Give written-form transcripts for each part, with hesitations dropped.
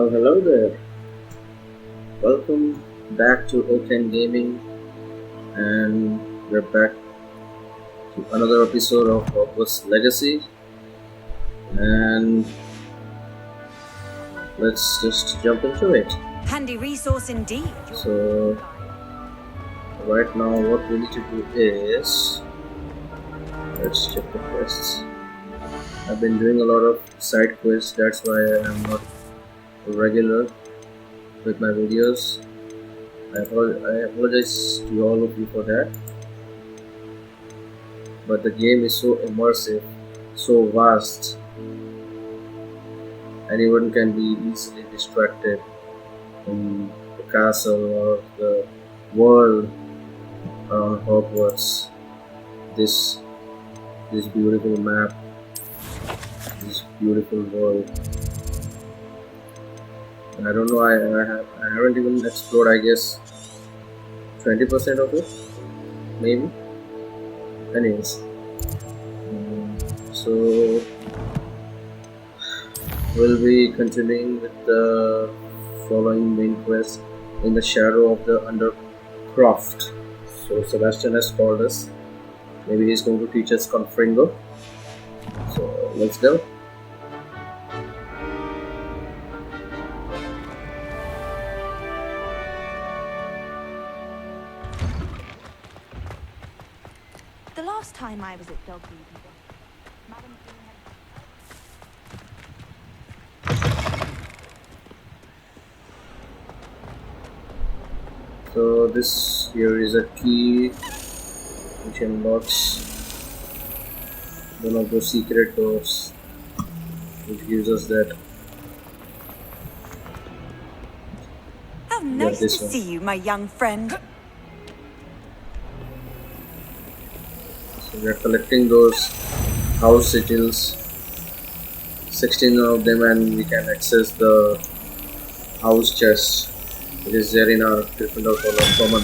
Well, hello there. Welcome back to Oakland Gaming, and we're back to another episode of Hogwarts Legacy. And let's just jump into it. Handy resource indeed. So, right now, what we need to do is let's check the quests. I've been doing a lot of side quests, that's why I'm not regular with my videos. I apologize to all of you for that, but the game is so immersive, so vast, anyone can be easily distracted in the castle or the world around Hogwarts. This beautiful map, this beautiful world. I don't know, I haven't even explored, I guess 20% of it, maybe. Anyways, so we'll be continuing with the following main quest in the shadow of the Undercroft. So Sebastian has called us. Maybe he's going to teach us confringo. So let's go. The last time I was at Dogweed, Madam So this here is a key which unlocks one of those secret doors, which gives us that. How nice to this one. see you, my young friend. So we are collecting those house sigils, 16 of them, and we can access the house chest. It is there in our Gryffindor common.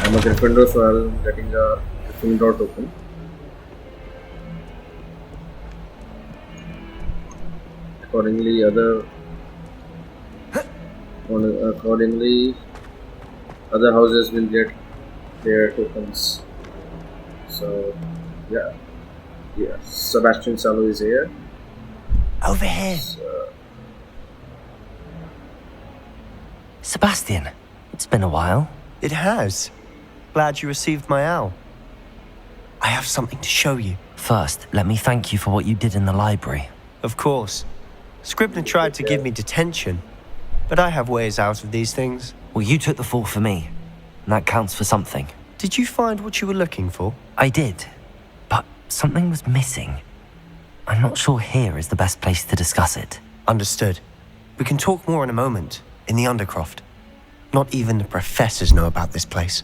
I'm a Gryffindor, so I'm getting a Gryffindor token. Accordingly, other houses will get their tokens. So, yeah. Sebastian Salo is here. Over here. So, Sebastian, it's been a while. It has. Glad you received my owl. I have something to show you. First, let me thank you for what you did in the library. Of course. Scribner tried to give me detention, but I have ways out of these things. Well, you took the fall for me, and that counts for something. Did you find what you were looking for? I did, but something was missing. I'm not sure here is the best place to discuss it. Understood. We can talk more in a moment, in the Undercroft. Not even the professors know about this place.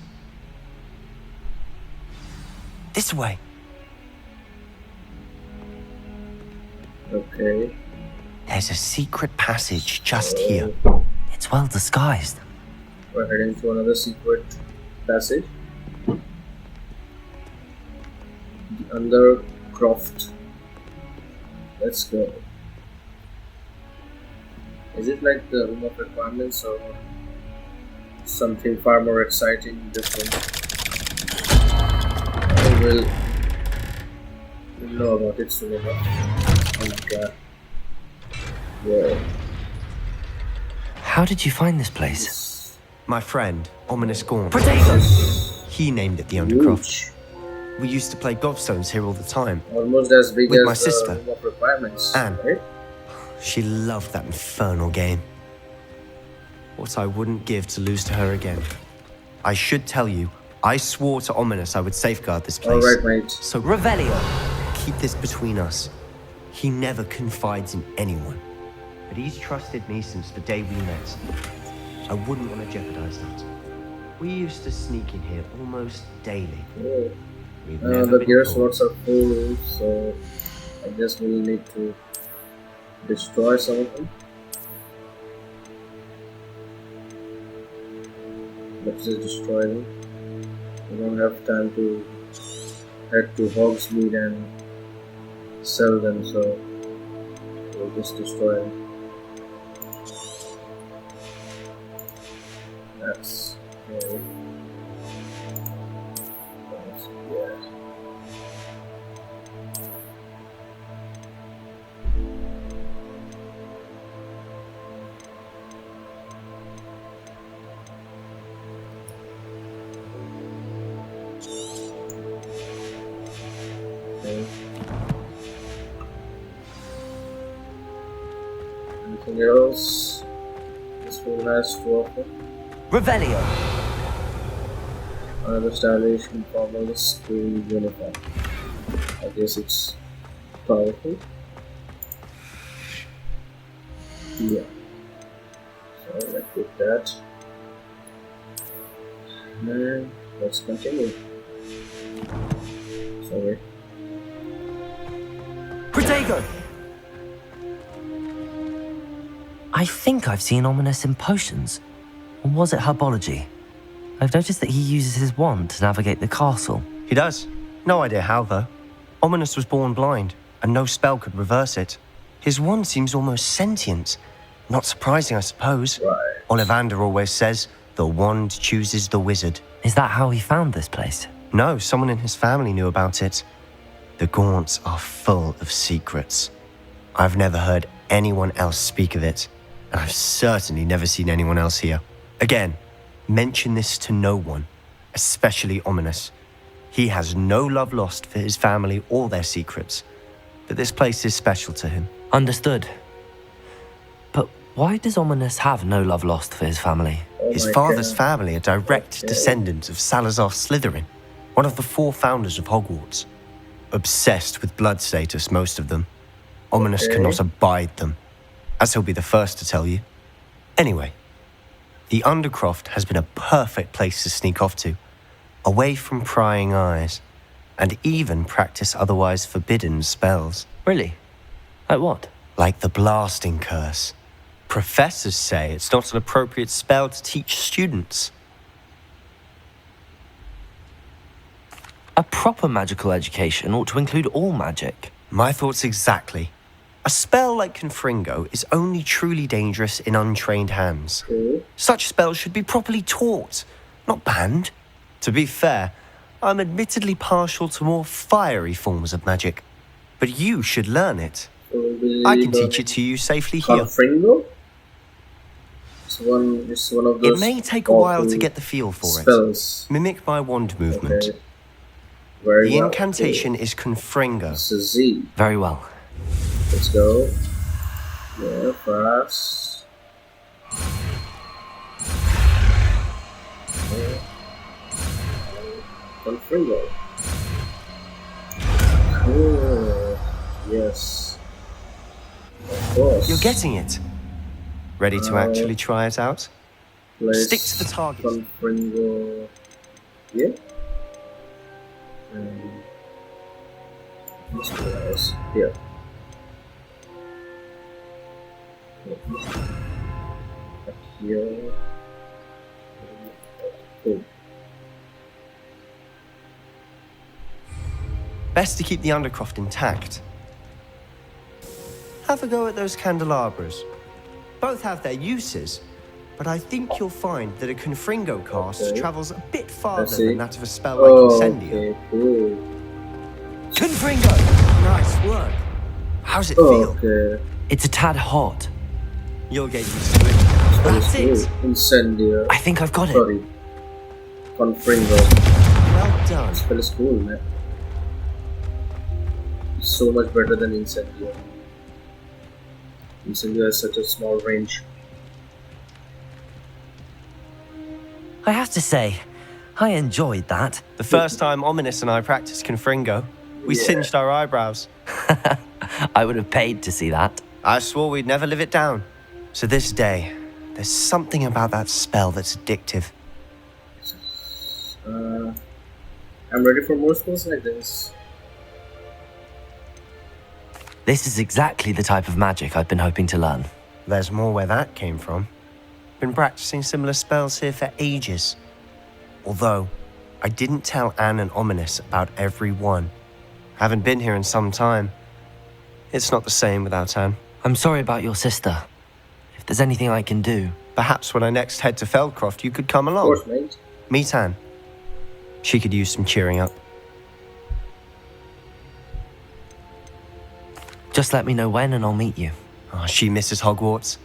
This way. okay. There's a secret passage just here. It's well disguised. We're heading to another secret passage. The Undercroft. Let's go. Is it like the room of requirements or something far more exciting, different? We'll know about it soon enough. Oh my god. Whoa. How did you find this place? My friend, Ominous Gaunt. Potato! He named it the Undercroft. Huge. We used to play gobstones here all the time. Almost as big With as my the sister, room of requirements. Anne. Right? She loved that infernal game. What I wouldn't give to lose to her again. I should tell you, I swore to Ominous I would safeguard this place. Alright, mate. So Revelio! keep this between us. He never confides in anyone. But he's trusted me since the day we met. I wouldn't want to jeopardize that. We used to sneak in here almost daily. Oh. We've never The been gear caught. slots are full, so I guess we'll need to destroy some of them. Let's just destroy them. We don't have time to head to Hogsmeade and sell them, so we'll just destroy them. That's okay. Yeah. Okay. Anything else this room has to offer? Revelio. Another stylish and formal school uniform. I guess it's powerful. Yeah. So let's get that. And let's continue. Sorry. Protego! I think I've seen Ominous in potions. Or was it herbology? I've noticed that he uses his wand to navigate the castle. He does. No idea how, though. Ominous was born blind, and no spell could reverse it. His wand seems almost sentient. Not surprising, I suppose. Right. Ollivander always says, the wand chooses the wizard. Is that how he found this place? No, someone in his family knew about it. The Gaunts are full of secrets. I've never heard anyone else speak of it, and I've certainly never seen anyone else here. Again, mention this to no one, especially Ominous. He has no love lost for his family or their secrets, but this place is special to him. Understood. But why does Ominous have no love lost for his family? Oh His my father's God. family are direct descendants of Salazar Slytherin, one of the 4 founders of Hogwarts. Obsessed with blood status, most of them. Ominous cannot abide them, as he'll be the first to tell you. Anyway, the Undercroft has been a perfect place to sneak off to, away from prying eyes, and even practice otherwise forbidden spells. Really? Like what? Like the blasting curse. Professors say it's not an appropriate spell to teach students. A proper magical education ought to include all magic. My thoughts exactly. A spell like confringo is only truly dangerous in untrained hands. Okay. Such spells should be properly taught, not banned. To be fair, I'm admittedly partial to more fiery forms of magic, but you should learn it. So we I can got teach it to you safely here. Confringo? It's one of those It may take a while to awful get the feel for it. spells. Mimic my wand movement. Okay. Very The well. incantation is confringo. It's a Z. Very well. Let's go. Yeah, fast. Yeah. Confringo. Cool. Yes. Of course. You're getting it. Ready to actually try it out? Place Stick to the target. Confringo. Yeah. This place. Here. Here. Cool. Best to keep the Undercroft intact. Have a go at those candelabras. Both have their uses, but I think you'll find that a confringo cast Okay. travels a bit farther see. than that of a spell like Oh, Incendio. okay, cool. Confringo! Nice work. How's it feel? Okay. It's a tad hot. You'll get used to it. That's it. Incendio. I think I've got it. Sorry. Confringo. Well done. Spell is cool, man. It's so much better than Incendio. Incendio has such a small range. I have to say, I enjoyed that. The first time Ominous and I practiced confringo, we Yeah. singed our eyebrows. I would have paid to see that. I swore we'd never live it down. So this day, there's something about that spell that's addictive. I'm ready for more spells like this. This is exactly the type of magic I've been hoping to learn. There's more where that came from. Been practicing similar spells here for ages. Although, I didn't tell Anne and Ominous about every one. Haven't been here in some time. It's not the same without Anne. I'm sorry about your sister. If there's anything I can do, Perhaps when I next head to Feldcroft, you could come Of along. course, mate. Meet Anne. She could use some cheering up. Just let me know when and I'll meet you. Oh, she misses Hogwarts.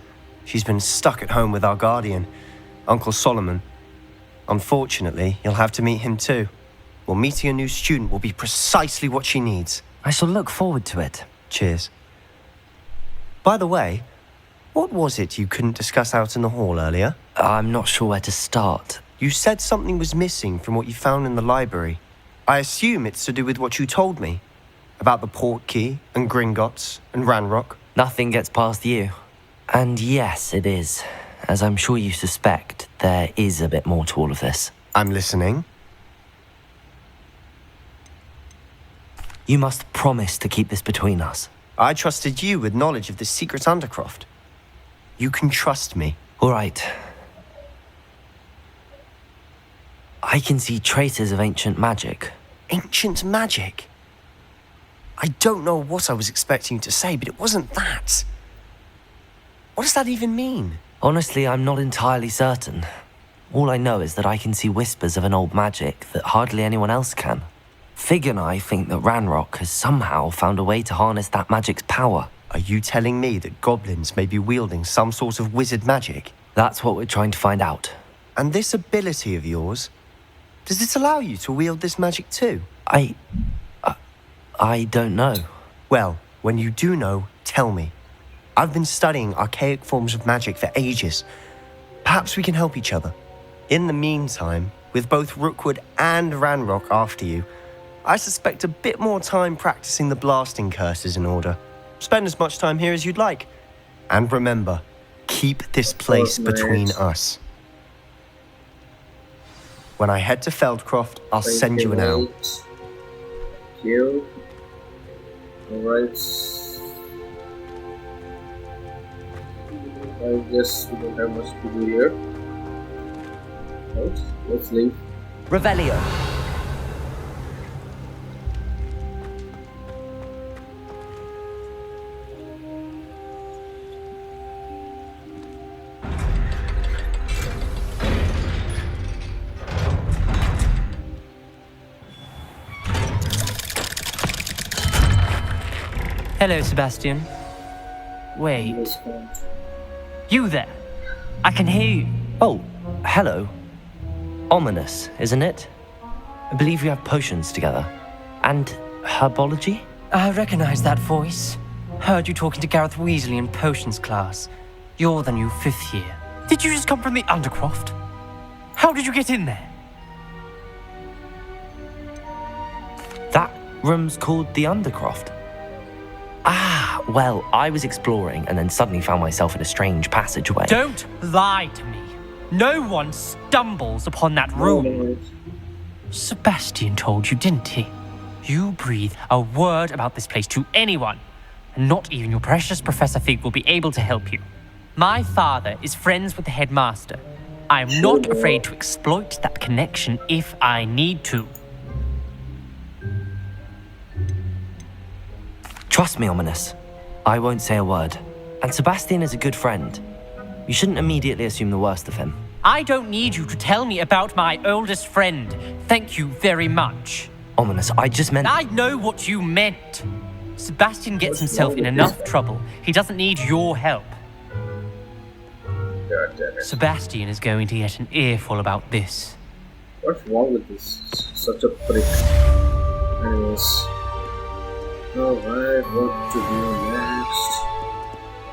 She's been stuck at home with our guardian, Uncle Solomon. Unfortunately, you'll have to meet him too. Well, meeting a new student will be precisely what she needs. I shall look forward to it. Cheers. By the way, what was it you couldn't discuss out in the hall earlier? I'm not sure where to start. You said something was missing from what you found in the library. I assume it's to do with what you told me. About the Portkey, and Gringotts, and Ranrock. Nothing gets past you. And yes, it is. As I'm sure you suspect, there is a bit more to all of this. I'm listening. You must promise to keep this between us. I trusted you with knowledge of the secret Undercroft. You can trust me. All right. I can see traces of ancient magic. Ancient magic? I don't know what I was expecting you to say, but it wasn't that. What does that even mean? Honestly, I'm not entirely certain. All I know is that I can see whispers of an old magic that hardly anyone else can. Fig and I think that Ranrock has somehow found a way to harness that magic's power. Are you telling me that goblins may be wielding some sort of wizard magic? That's what we're trying to find out. And this ability of yours, does it allow you to wield this magic too? I don't know. Well, when you do know, tell me. I've been studying archaic forms of magic for ages. Perhaps we can help each other. In the meantime, with both Rookwood and Ranrock after you, I suspect a bit more time practicing the blasting curse is in order. Spend as much time here as you'd like. And remember, keep this place between us. When I head to Feldcroft, I'll send you an owl. Thank you. Alright. I guess we don't have much to do here. Right, let's leave. Revelio. Hello, Sebastian. Wait, This point. you there? I can hear you. Oh, hello. Ominous, isn't it? I believe we have potions together. And herbology? I recognize that voice. Heard you talking to Gareth Weasley in potions class. You're the new 5th year. Did you just come from the Undercroft? How did you get in there? That room's called the Undercroft. Ah, well, I was exploring and then suddenly found myself in a strange passageway. Don't lie to me. No one stumbles upon that room. Alright. Sebastian told you, didn't he? You breathe a word about this place to anyone, and not even your precious Professor Fig will be able to help you. My father is friends with the headmaster. I am not afraid to exploit that connection if I need to. Trust me, Ominous. I won't say a word. And Sebastian is a good friend. You shouldn't immediately assume the worst of him. I don't need you to tell me about my oldest friend. Thank you very much. Ominous, I just meant... I know what you meant. Sebastian gets himself in enough trouble. He doesn't need your help. God damn it. Sebastian is going to get an earful about this. What's wrong with this? Such a prick. Anyways. Alright, what to do next?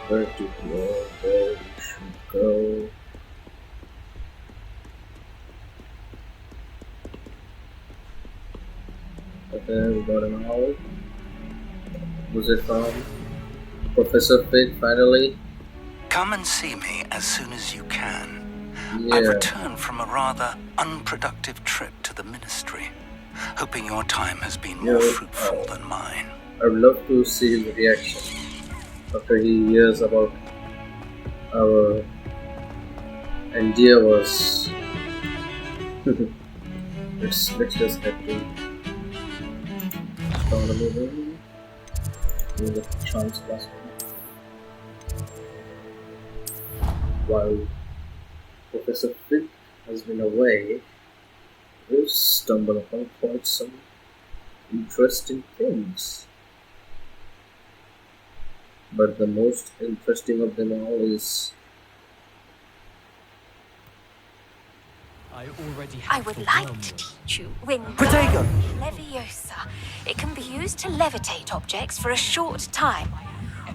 Where to go? Where we should go? Okay, we got an owl. Was it from Professor Fig finally? Come and see me as soon as you can. Yeah. I've returned from a rather unproductive trip to the Ministry, hoping your time has been more fruitful than mine. I would love to see his reaction after he hears about our endeavors. let's just head to astronomy room with the chance classroom. Wow. Professor Fig has been away, we've stumbled upon quite some interesting things. But the most interesting of them all is I would like to teach you Wingardium Protego! Leviosa. It can be used to levitate objects for a short time.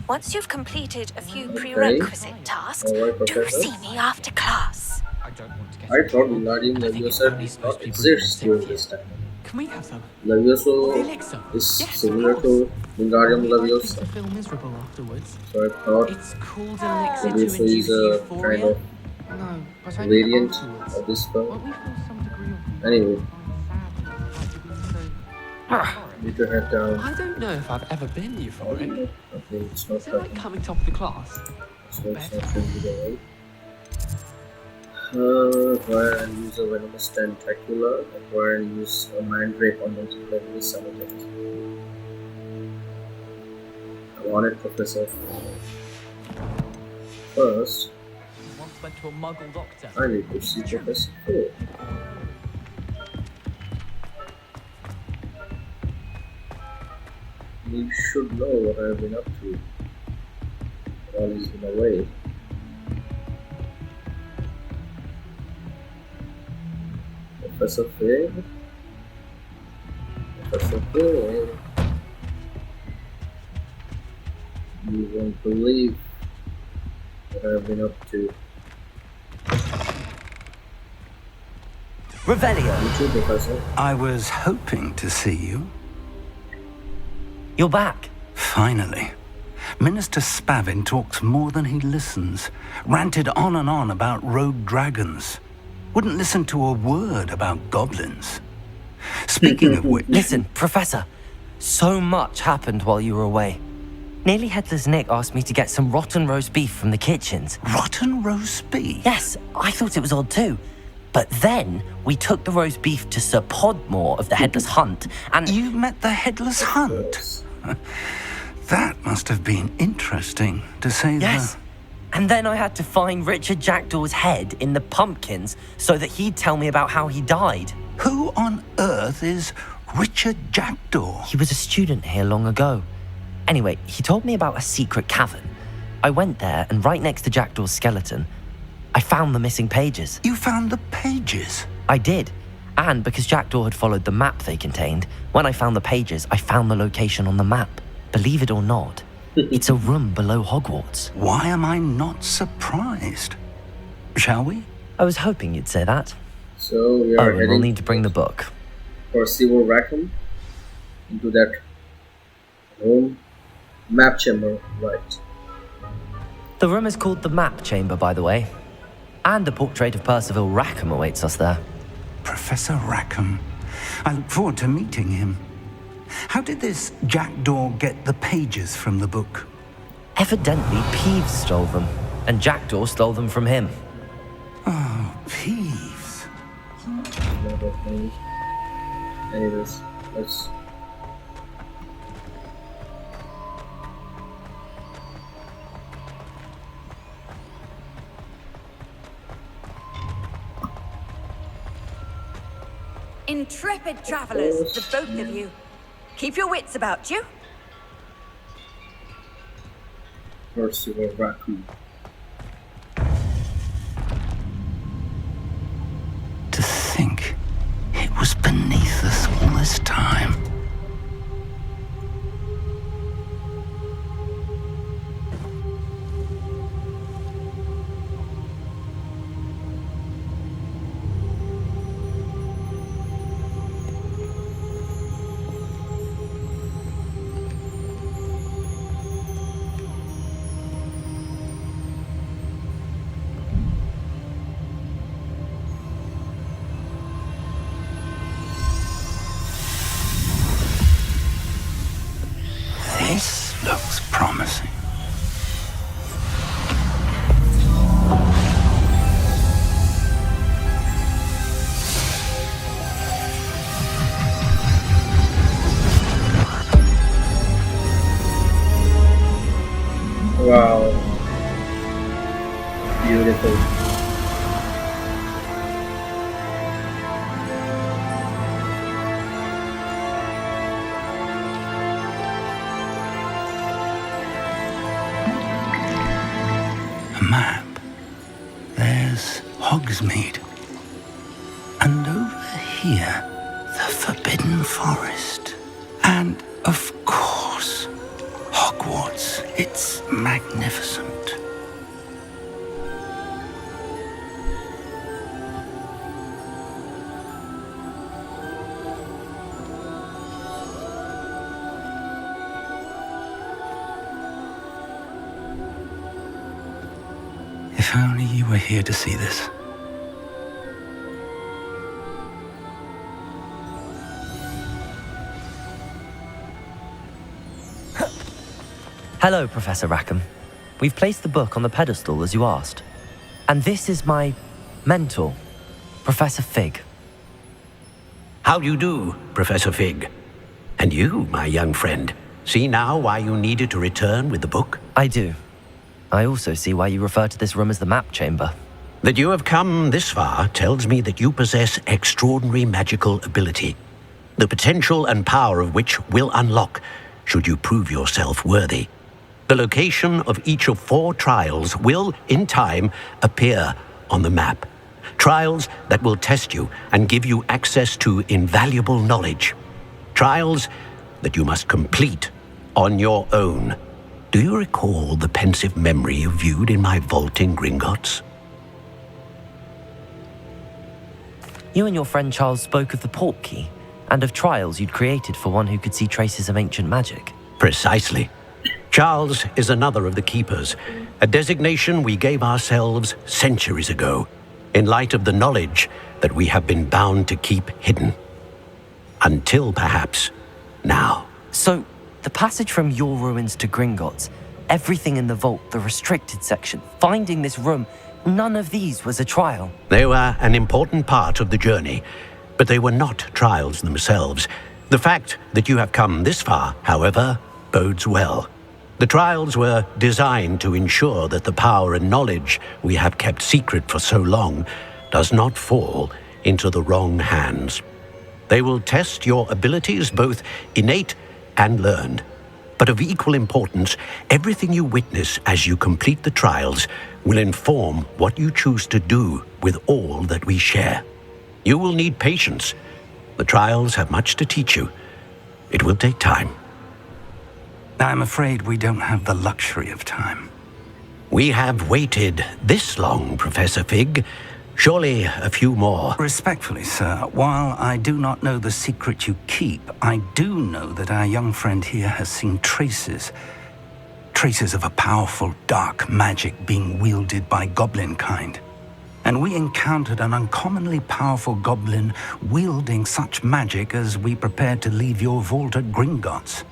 Once you've completed a few prerequisite tasks, Alright, do Professor. see me after class. I thought Wingardium Leviosa did not exist during this time. Can we have some? Levioso is similar to Wingardium Leviosa, Feel miserable afterwards. so I thought It's called elixir to Levioso induce is a euphoria. kind of No, but only variant afterwards. of this spell. Won't we feel some degree of Anyway, so, need to head down. I don't know if I've ever been euphoric. I think it's not Is it like happening, coming top of the class? so it's not really the way. Acquire and use a venomous tentacula. Acquire and use a mandrake on multiple levels simultaneously. I want it, Professor. First, Once went to a muggle doctor. I need to see Professor Fig. He should know what I've been up to while he's been away. Professor Fig? Professor Fig? You won't believe what I've been up to. Revelio! You too, Professor. I was hoping to see you. You're back. Finally. Minister Spavin talks more than he listens. Ranted on and on about rogue dragons. Wouldn't listen to a word about goblins. Speaking of which... Listen, Professor, so much happened while you were away. Nearly Headless Nick asked me to get some rotten roast beef from the kitchens. Rotten roast beef? Yes, I thought it was odd too. But then we took the roast beef to Sir Podmore of the Headless Hunt, and You met the Headless Hunt? Yes. That must have been interesting, to say yes. the... And then I had to find Richard Jackdaw's head in the pumpkins so that he'd tell me about how he died. Who on earth is Richard Jackdaw? He was a student here long ago. Anyway, he told me about a secret cavern. I went there, and right next to Jackdaw's skeleton, I found the missing pages. You found the pages? I did. And because Jackdaw had followed the map they contained, when I found the pages, I found the location on the map. Believe it or not, it's a room below Hogwarts. Why am I not surprised? Shall we? I was hoping you'd say that. So we Oh, are and we'll heading need to bring the book. Percival Rakham into that room. Map chamber, right. The room is called the Map Chamber, by the way. And a portrait of Percival Rakham awaits us there. Professor Rackham. I look forward to meeting him. How did this Jackdaw get the pages from the book? Evidently, Peeves stole them, and Jackdaw stole them from him. Oh, Peeves. Lot of things. Anyways, let's. Intrepid travelers, the both of you. Keep your wits about you. Percival Rakham. To think it was beneath us all this time. This looks promising. Wow. Beautiful. map, there's Hogsmeade. And over here, the Forbidden Forest. And, of course, Hogwarts. It's magnificent. If only you were here to see this. Hello, Professor Rackham. We've placed the book on the pedestal as you asked. And this is my mentor, Professor Fig. How do you do, Professor Fig? And you, my young friend, see now why you needed to return with the book? I do. I also see why you refer to this room as the map chamber. That you have come this far tells me that you possess extraordinary magical ability, the potential and power of which will unlock should you prove yourself worthy. The location of each of 4 trials will, in time, appear on the map. Trials that will test you and give you access to invaluable knowledge. Trials that you must complete on your own. Do you recall the pensive memory you viewed in my vault in Gringotts? You and your friend Charles spoke of the port key and of trials you'd created for one who could see traces of ancient magic. Precisely. Charles is another of the Keepers, a designation we gave ourselves centuries ago, in light of the knowledge that we have been bound to keep hidden. Until perhaps now. So, the passage from your ruins to Gringotts, everything in the vault, the restricted section, finding this room, none of these was a trial. They were an important part of the journey, but they were not trials themselves. The fact that you have come this far, however, bodes well. The trials were designed to ensure that the power and knowledge we have kept secret for so long does not fall into the wrong hands. They will test your abilities, both innate and learned. But of equal importance, everything you witness as you complete the trials will inform what you choose to do with all that we share. You will need patience. The trials have much to teach you. It will take time. I'm afraid we don't have the luxury of time. We have waited this long, Professor Fig. Surely a few more. Respectfully, sir, while I do not know the secret you keep, I do know that our young friend here has seen traces of a powerful dark magic being wielded by goblin kind. And we encountered an uncommonly powerful goblin wielding such magic as we prepared to leave your vault at Gringotts.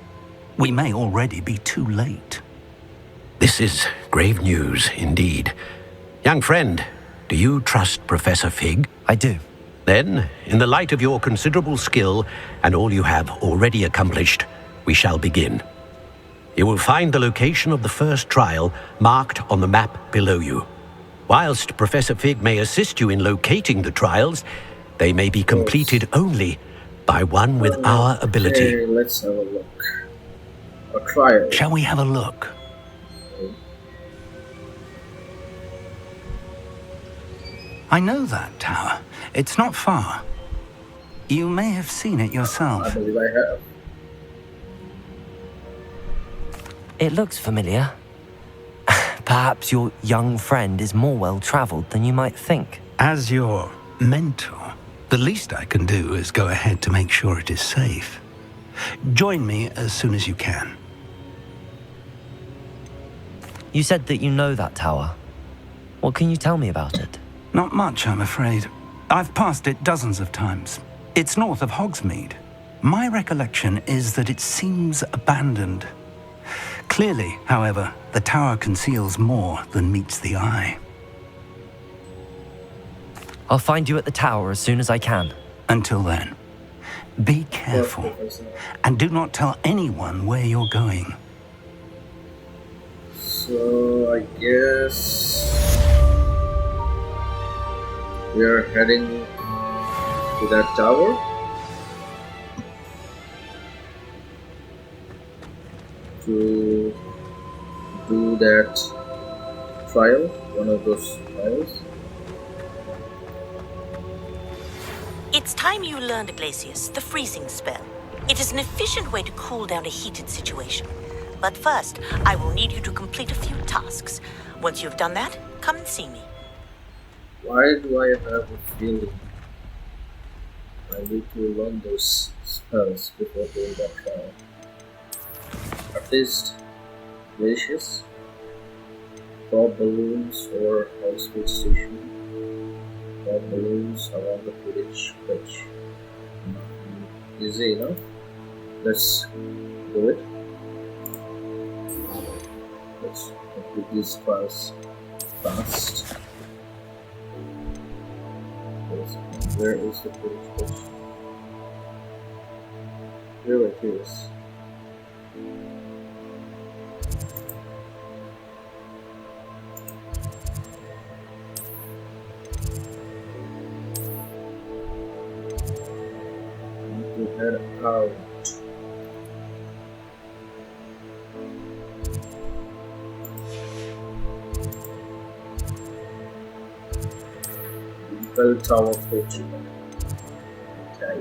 We may already be too late. This is grave news indeed. Young friend, do you trust Professor Fig? I do. Then, in the light of your considerable skill and all you have already accomplished, we shall begin. You will find the location of the first trial marked on the map below you. Whilst Professor Fig may assist you in locating the trials, they may be completed only by one with our ability. Okay, let's have a look. A trial. Shall we have a look? I know that tower. It's not far. You may have seen it I yourself. believe I have. It looks familiar. Perhaps your young friend is more well-traveled than you might think. As your mentor, the least I can do is go ahead to make sure it is safe. Join me as soon as you can. You said that you know that tower. What can you tell me about it? Not much, I'm afraid. I've passed it dozens of times. It's north of Hogsmeade. My recollection is that it seems abandoned. Clearly, however, the tower conceals more than meets the eye. I'll find you at the tower as soon as I can. Until then, be careful and do not tell anyone where you're going. So I guess we are heading to that tower. To do that trial, one of those trials. It's time you learned glacius, the freezing spell. It is an efficient way to cool down a heated situation. But first, I will need you to complete a few tasks. Once you've done that, come and see me. Why do I have a feeling I need to learn those spells before doing that trial? At least glacius, pop balloons or high speed station, pop balloons around the Quidditch pitch. Easy enough. Let's do it. Let's complete these files fast. Where is the Quidditch pitch? Here it is. Need to head out. Bell Tower pitch. Okay.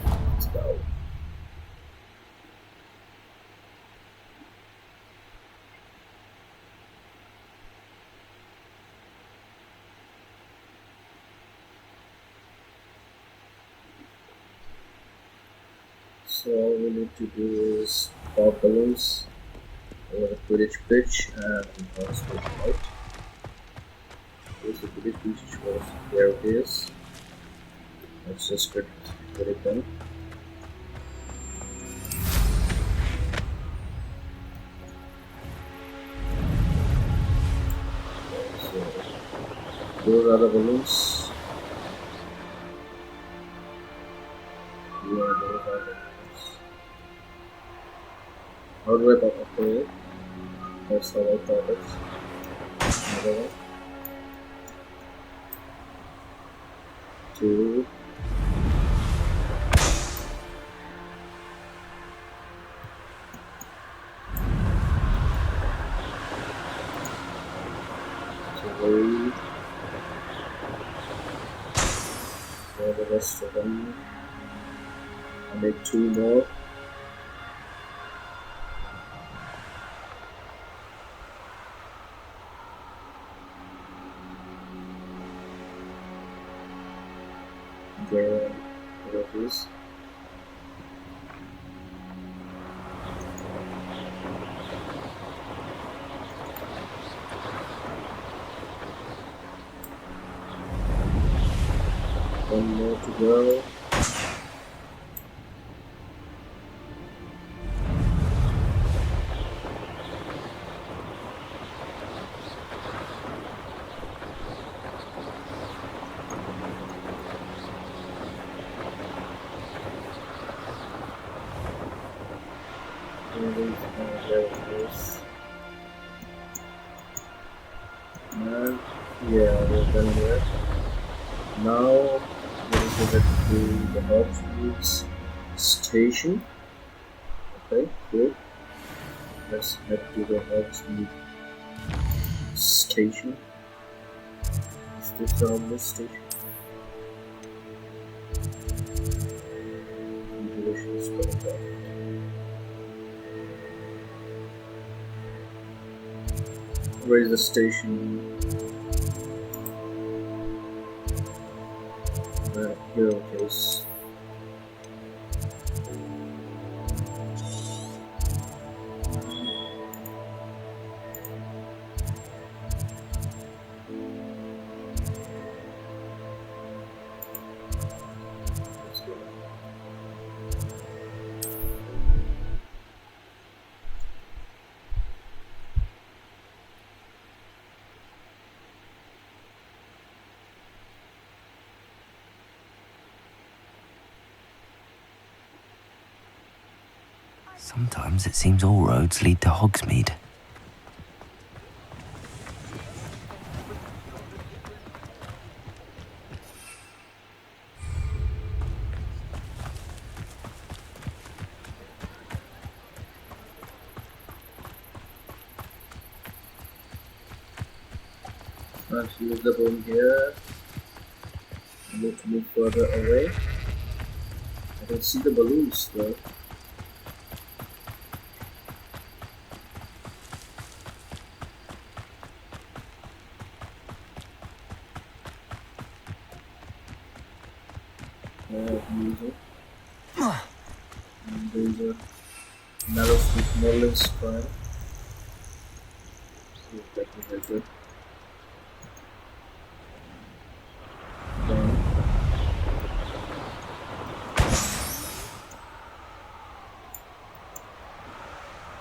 Let's go. So all we need to do is pop balloons over the Quidditch pitch and pass it out. Here's the Quidditch pitch, there it is. Let's just get it done. So those are the balloons. Those are the balloons. How do I pop up to it? That's how I pop it. Another one. 2. Three. For the rest of them, I make 2 more. There it is. One more to go. There it is. And yeah, we're done there. Now we'll go back to the Hogwarts station. Okay, good. Let's head to the Hogwarts station. Is this the Hogwarts station? Ventilation is going down. Where is the station? Here it is. Let's go. Sometimes it seems all roads lead to Hogsmeade. Let's use the boom here. I need to move further away. I can see the balloons though. Music. And there's a Mallows with Merlin's Prime. That was very good. Then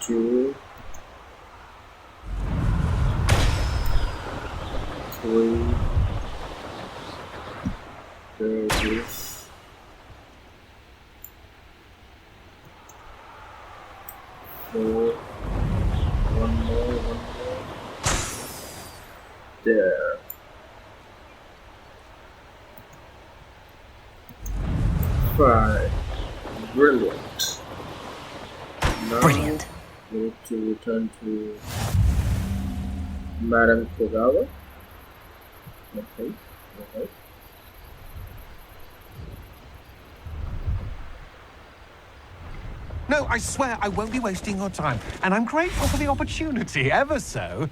2, 3. There it is. 4. One more. There. 5. Brilliant. Now Brilliant. we need to return to Madame Kogawa. Okay. Okay. No, I swear I won't be wasting your time, and I'm grateful for the opportunity, ever so.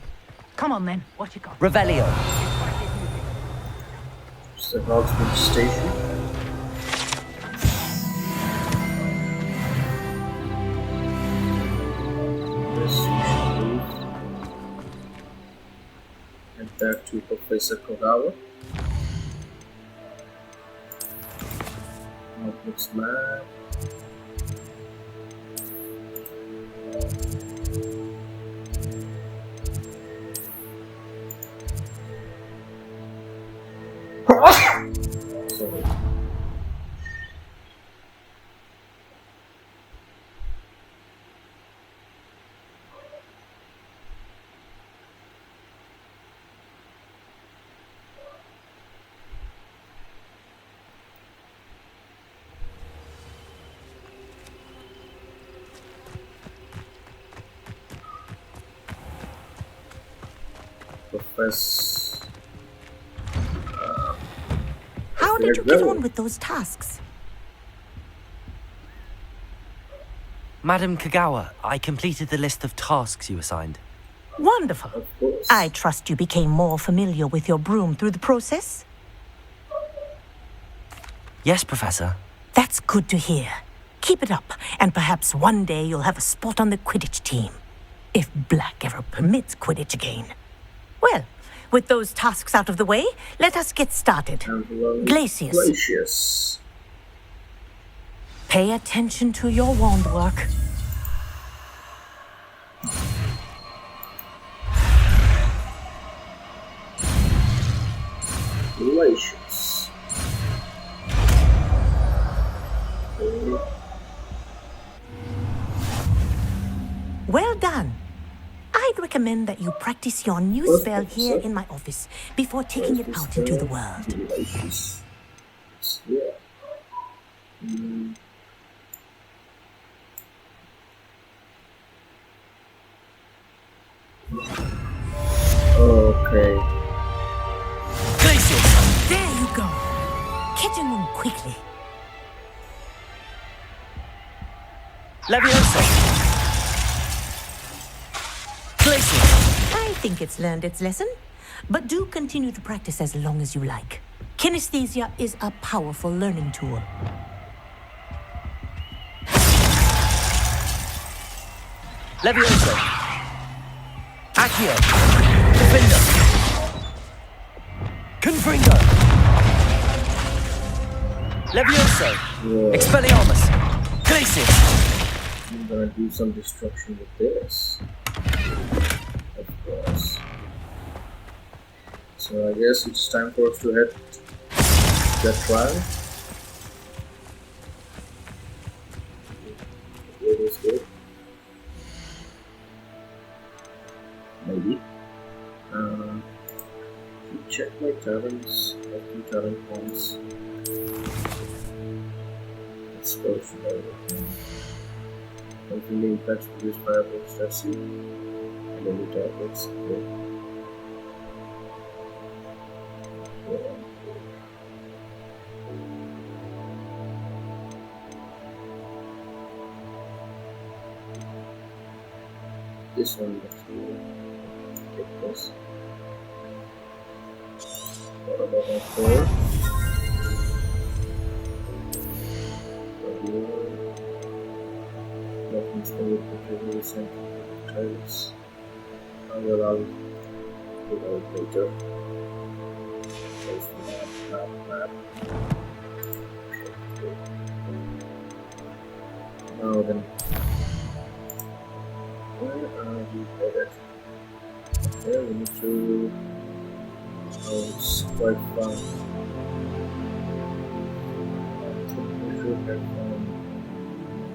Come on then, what you got? Revelio. It's the Hogsmeade Station. This we should move. And back to Professor Kogawa. Hogwarts map. Sorry. Professor. How did you get on with those tasks? Madam Kagawa, I completed the list of tasks you assigned. Wonderful. Of course. I trust you became more familiar with your broom through the process? Yes, Professor. That's good to hear. Keep it up, and perhaps one day you'll have a spot on the Quidditch team. If Black ever permits Quidditch again. Well, with those tasks out of the way, let us get started. Glacius. Glacius. Pay attention to your wand work. Glacius. Okay. Well done. I'd recommend that you practice your new First spell here officer. in my office before taking it out into the world. Glacius. Yeah. Okay. Glacius! There you go. Catching them quickly. Leviosa! Glacius! I think it's learned its lesson, but do continue to practice as long as you like. Kinesthesia is a powerful learning tool. Leviosa! Accio! Difindo! Confringo! Leviosa! Yeah. Expelliarmus! Glacius! I'm gonna do some destruction with this. Of course. So I guess it's time for us to head that trial. Where is it? Maybe. Check my talents. I have 2 talent points. Let's go to that. Confirming impacts produced fireworks, that's it. And then the targets. Okay. this one to take this. What about my 4? That means they will contribute some tiles. I'll do that later. There's the map. Now then, where are we headed? Okay, we need to. Oh, it's quite far. I think we should head from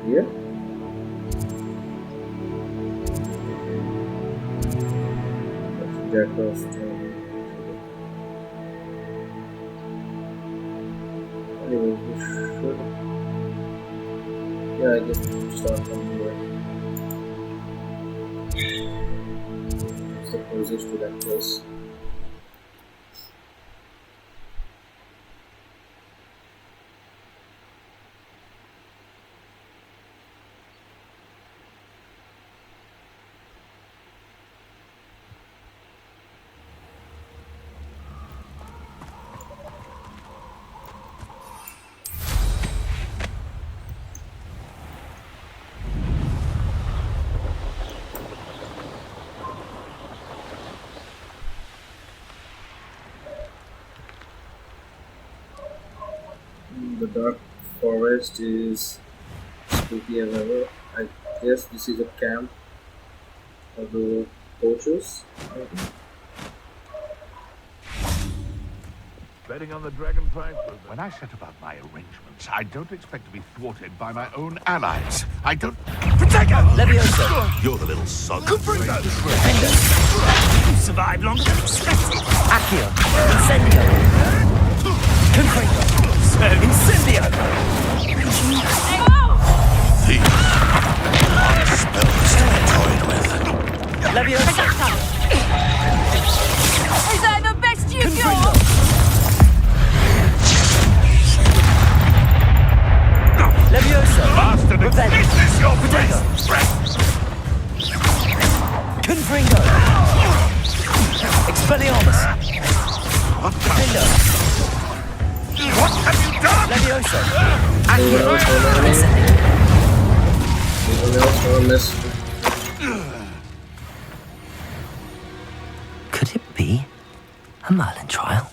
here. That's Jack of anyway, we should. Yeah, I guess we should start from here. It's the closest to that place. The dark forest is spooky as ever. I guess this is a camp of the poachers. Betting on the dragon prize? When I set about my arrangements, I don't expect to be thwarted by my own allies. I don't... Protego! Levioso! You're the little son. Confringo! You survived longer than expected. Accio! Incendio! Confringo! Incendio! Thief! Spells to be toyed with. Levioso! Is that the best you've Confringo! got? Levioso! Bastard! Revenge! Is this your Protego! Confringo! Expelliarmus! What Difindo! What have you done? Levioso! Anyone else want to Anyone else want to miss? Could it be a Merlin trial?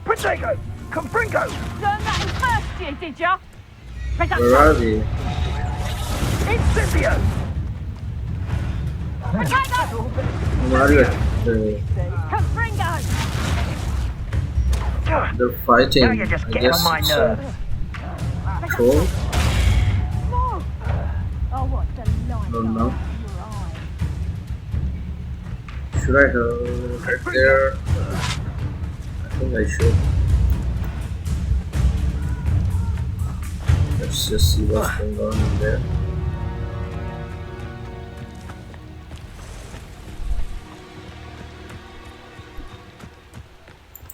Protego! Confringo! Learn that in first year, did ya? Where are they? Incendio! Where are you? Confringo! They're fighting. Now you're just I getting guess on my it's nerves. troll. Oh, what the light I don't know. of your eye. Should I head there? I think I should. Let's just see what's going on in there.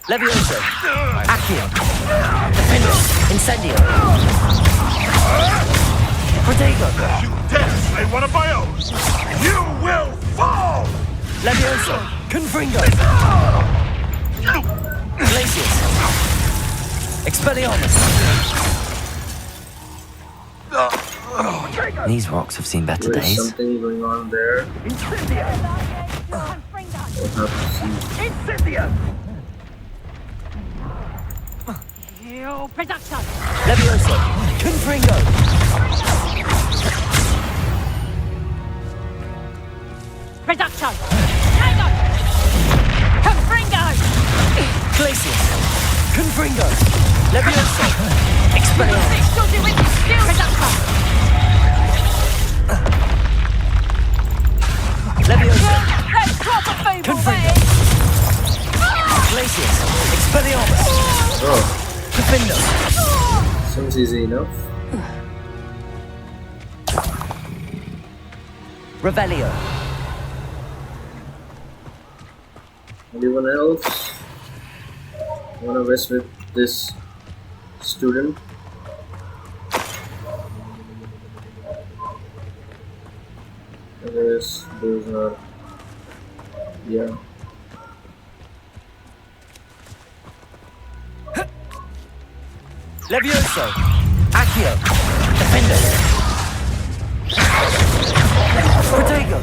Levioso! Accio! Difindo! Incendio! Protego! You dare slay one of my own! You will fall! Levioso! Confringo! Glacius! Expelliarmus! These rocks have seen better There's days. something going on there. Incendio! We'll have to see. Incendio! Your production! Levioso! Confringo! Production! Hang on! Confringo! Glacius! Confringo! Levioso! Expelliarmus! Dodgy with your skills! Production! Levioso! Let's drop a feeble Confringo! man! Glacius! Expelliarmus! Oh, Difindo! seems easy enough. Revelio! Anyone else wanna mess with this student? guess those are, yeah. Levioso! Accio! Difindo! Protego!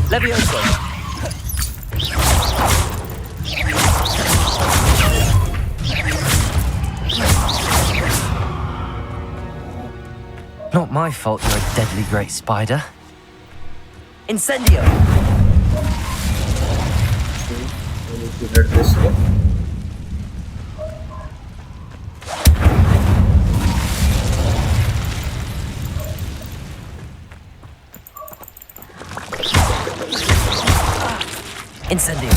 Levioso! Not my fault you're a deadly great spider. Incendio! I need to head this way. Incendio!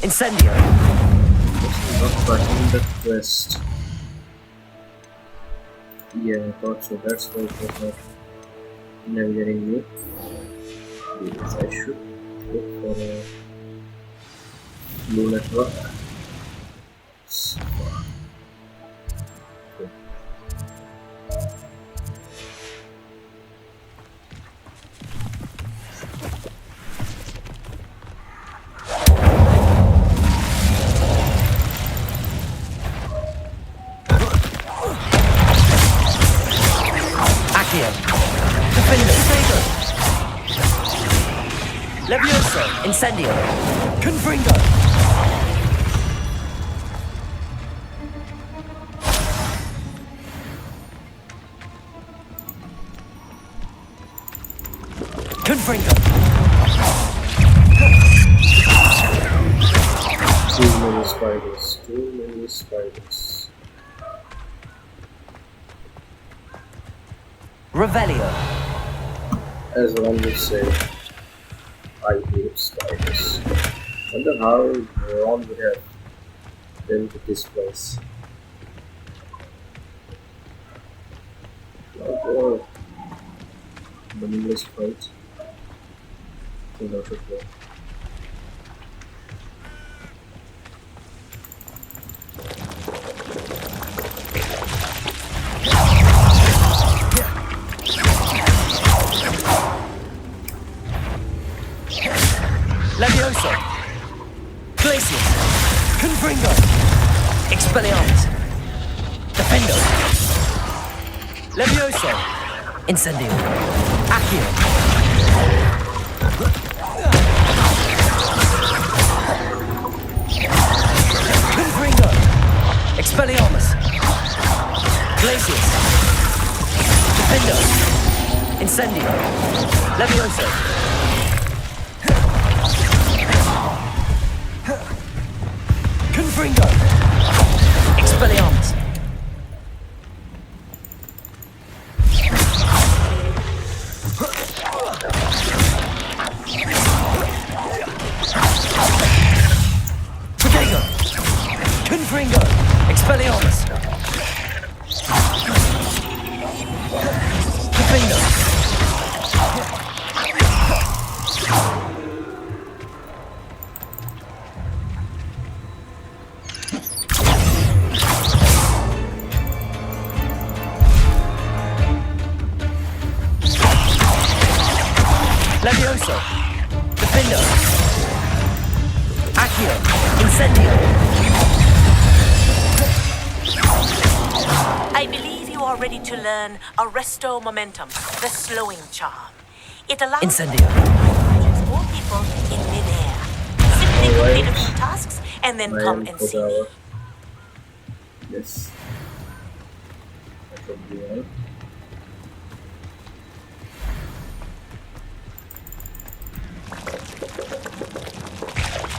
Incendio! This is not button the quest. Yeah, I thought so. That's why it was not navigating me. Yes, I should look for a blue network. Good. Accio! Difindo! Levioso! Incendio! Confringo! Confringo! Too many spiders. Too many spiders. Revelio! As one would say, I hate spiders. Wonder how Ron would have been to this place. Oh, the English fight. Is out of there. Levioso! Glacius! Confringo! Expelliarmus! Difindo! Levioso! Incendio! Accio! Confringo! Expelliarmus! Glacius! Difindo! Incendio! Levioso! Confringo! Expelliarmus! Protego! Confringo! Expelliarmus! Difindo! Levioso! Difindo! Accio! Incendio! I believe you are ready to learn Arresto Momentum, the slowing charm. It allows Incendio! more people in midair. Simply complete a few tasks and then come and see me. Yes. That would be all.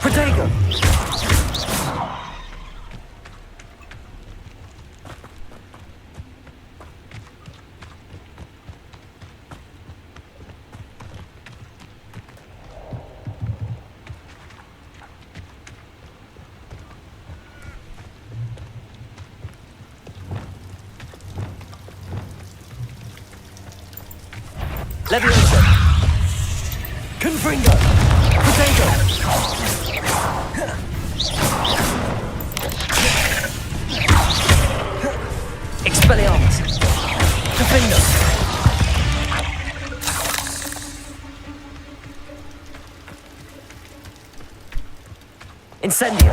Protego! Levioso! Confringo! Protego! Expelliarmus. Difindo. Incendio.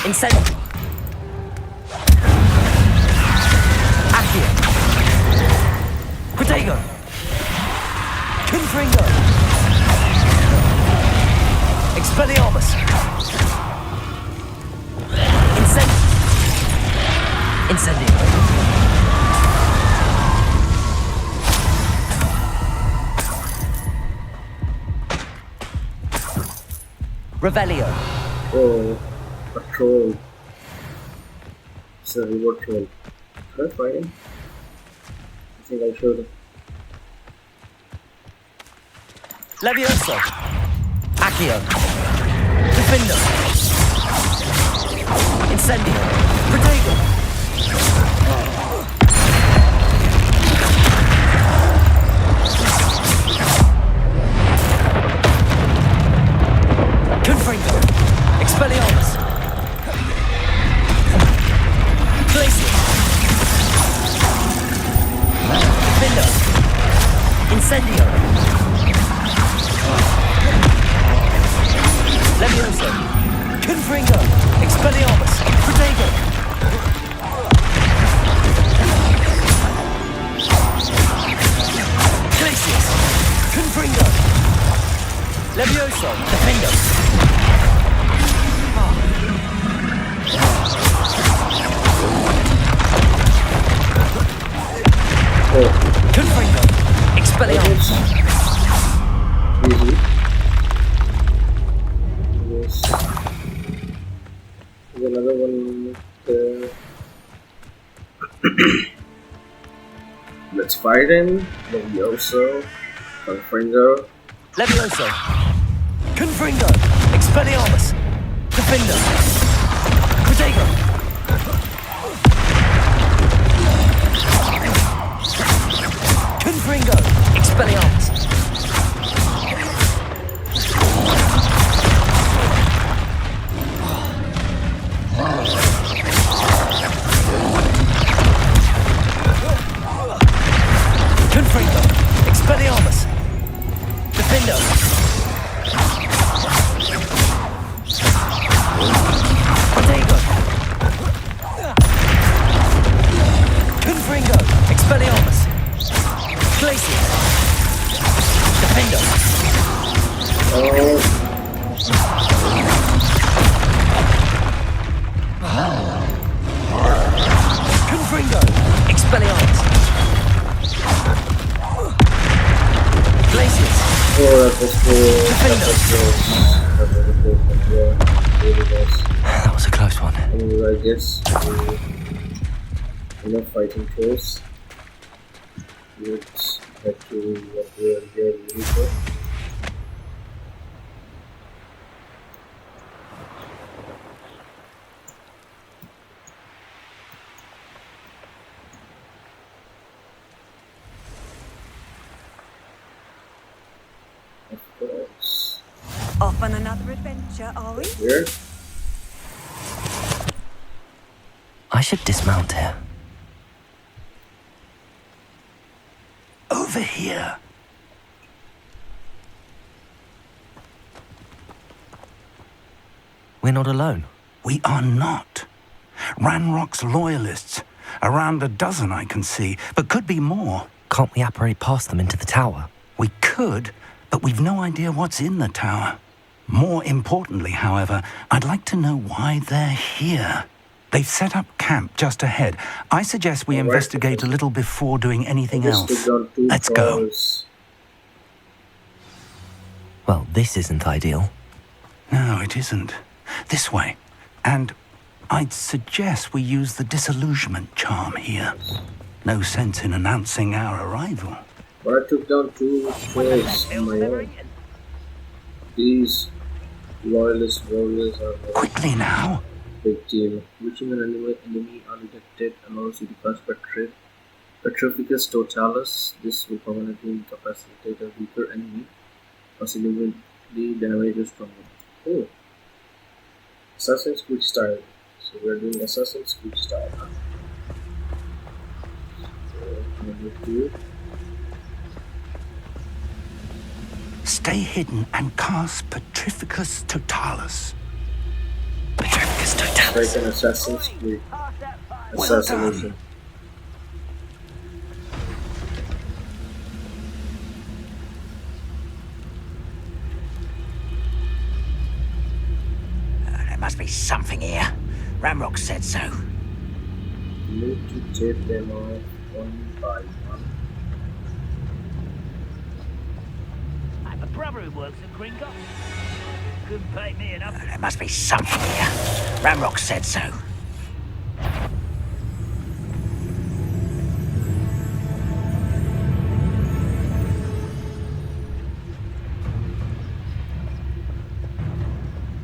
Incendio. Accio. Protego. Confringo. Expelliarmus. Incendio. Revelio. Oh, a troll. It's a reward troll. Should I fight him? I think I should. Levioso. Accio. Difindo. Incendio. Protego. Confringo. Expelliarmus. Glacius. Difindo. Incendio. Levioso. Confringo. Expelliarmus. Protego. Glacius. Confringo. Levioso. Difindo. Confringo. Expelliarmus. Easy. Yes. There's another one there. Let's fight him. Levioso. Confringo. Levioso. Confringo. Expelliarmus. Difindo. Protego. Confringo. Expelliarmus. Confringo. Expelliarmus. Difindo. Protego. Confringo. Expelliarmus. Glacius. Difindo. Confringo. Expelliarmus. Glacius. Oh, that was cool. That was close. That was a close one. Yeah, really was. That was a close one. Anyway, I guess enough fighting trolls. Let's head to what we are here really for. Of course. Off on another adventure, are we? Here. I should dismount here. Over here. We're not alone. We are not. Ranrock's loyalists. Around a dozen I can see, but could be more. Can't we apparate past them into the tower? We could, but we've no idea what's in the tower. More importantly, however, I'd like to know why they're here. They've set up camp just ahead. I suggest we investigate a little before doing anything else. Let's go. Well, this isn't ideal. No, it isn't. This way. And I'd suggest we use the disillusionment charm here. No sense in announcing our arrival. But I took down 2 players on my own. These loyalist warriors are a Quickly now. big deal. Reaching an enemy undetected allows you to cast Petrificus Totalis. This will permanently incapacitate a weaker enemy, or significantly damage a stronger. Oh, Assassin's Creed style. So we're doing Assassin's Creed style. Huh? So, number 2. Stay hidden and cast Petrificus Totalis. Petrificus Totalis. Like an Assassin's Creed. Well Assassination. There must be something here. Ramrock said so. You need to take them off one by one. I have a brother who works at Gringo. Couldn't pay me enough. There must be something here. Ramrock said so.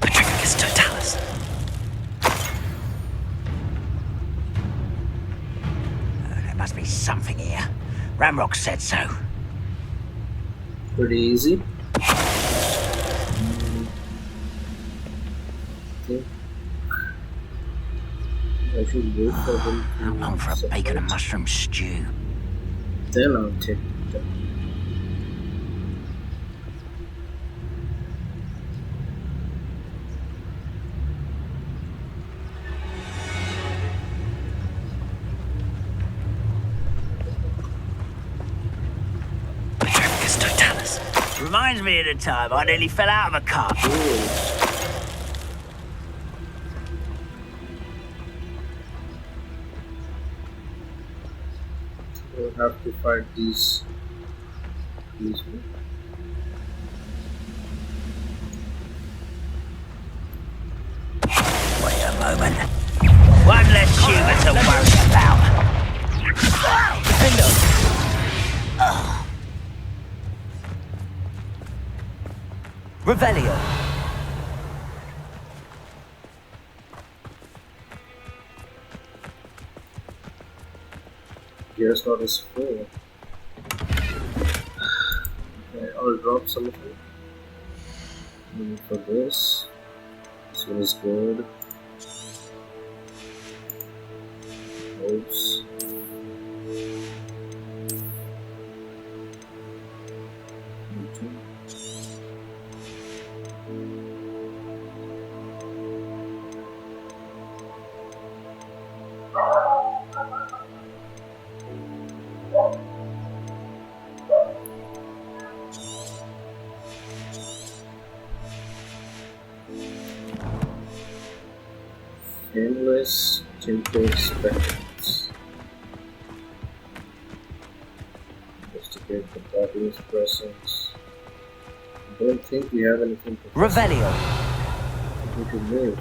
Petrificus Totalis. There must be something here. Ramrock said so. Pretty easy. Okay. I should wait for them to How long for a bacon and mushroom stew? Then I'll take them. Petrificus Totalis. Reminds me of the time I nearly fell out of a car. We'll have to fight these ones. Wait a moment. One less human to worry about. Difindo. Revelio. Gear slot is full. Okay, I'll drop some of it. And for this one is good. Oops. Endless tinted spectacles. Investigate the body's presence. I don't think we have anything to Revelio. we can move.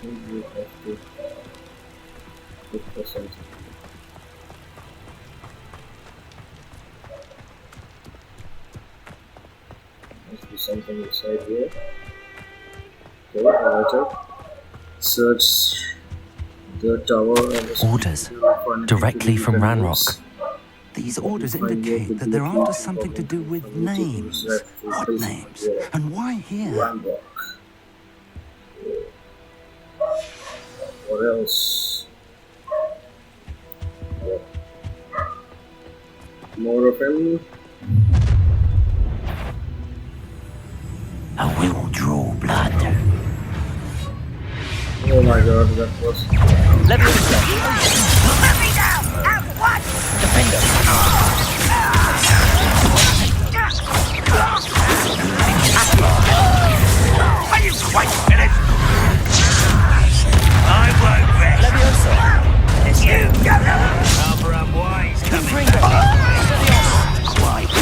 We have to look for something. Must be something inside here. Okay, alright. Search the tower and the Orders. Directly from Ranrock. These orders indicate that they're onto something to do with names. What names? And why here? Ranrock. What else? More of him. I will draw blood. Oh my god, that was... Leviosa. Let me down! At what? Difindo. Are you quite finished? I won't rest. Leviosa. You go! Harbour unwise coming. Confringo. Quite.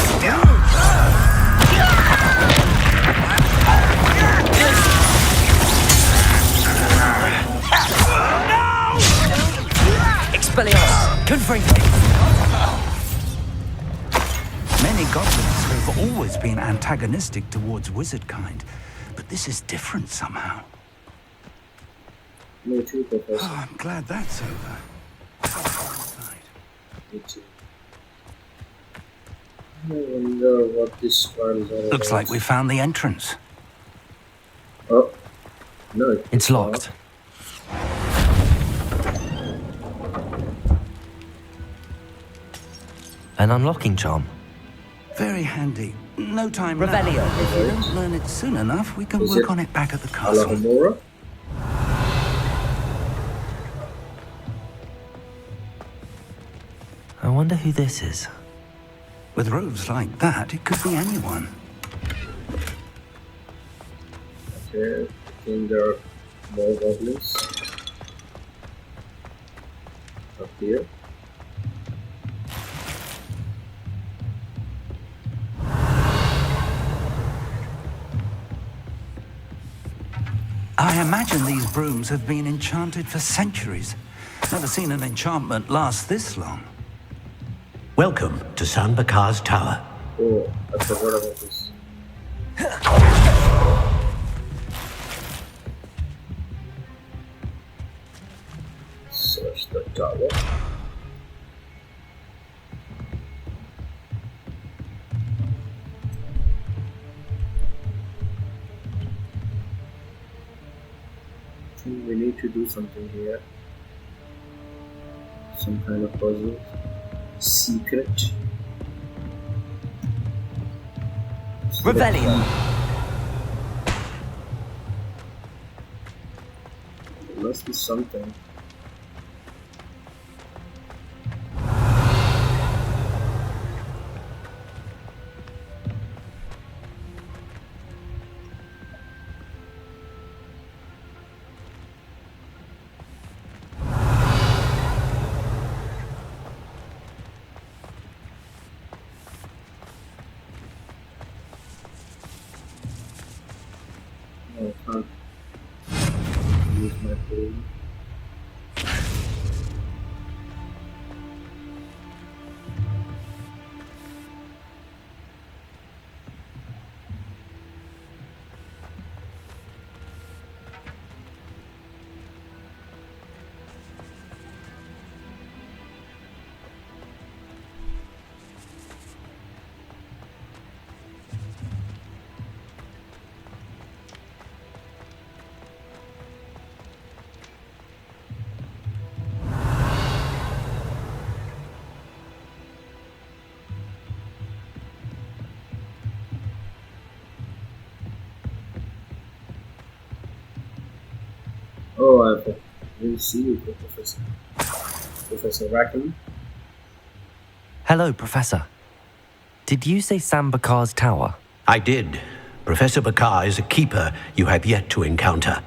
Expelliarmus. Confringo. Many goblins have always been antagonistic towards wizard kind, but this is different somehow. Me too, Professor. Oh, I'm glad that's over. Me too. I wonder what this part is all about. Looks like we found the entrance. Oh. No, It's locked. An unlocking charm. Very handy. No time Revelio. now. If we don't learn it soon enough, we can Is work it on it back at the castle. Alahomora? I wonder who this is. With robes like that, it could be anyone. Okay, I think there are more goblins up here. I imagine these brooms have been enchanted for centuries. Never seen an enchantment last this long. Welcome to San Bakar's Tower. Oh, I forgot about this. Search the tower. We need to do something here. Some kind of puzzle. Secret. Revelio. There must be something. I can't use my phone. Oh, I will see you, Professor. Professor Rakham. Hello, Professor. Did you say San Bakar's Tower? I did. Professor Bakar is a keeper you have yet to encounter.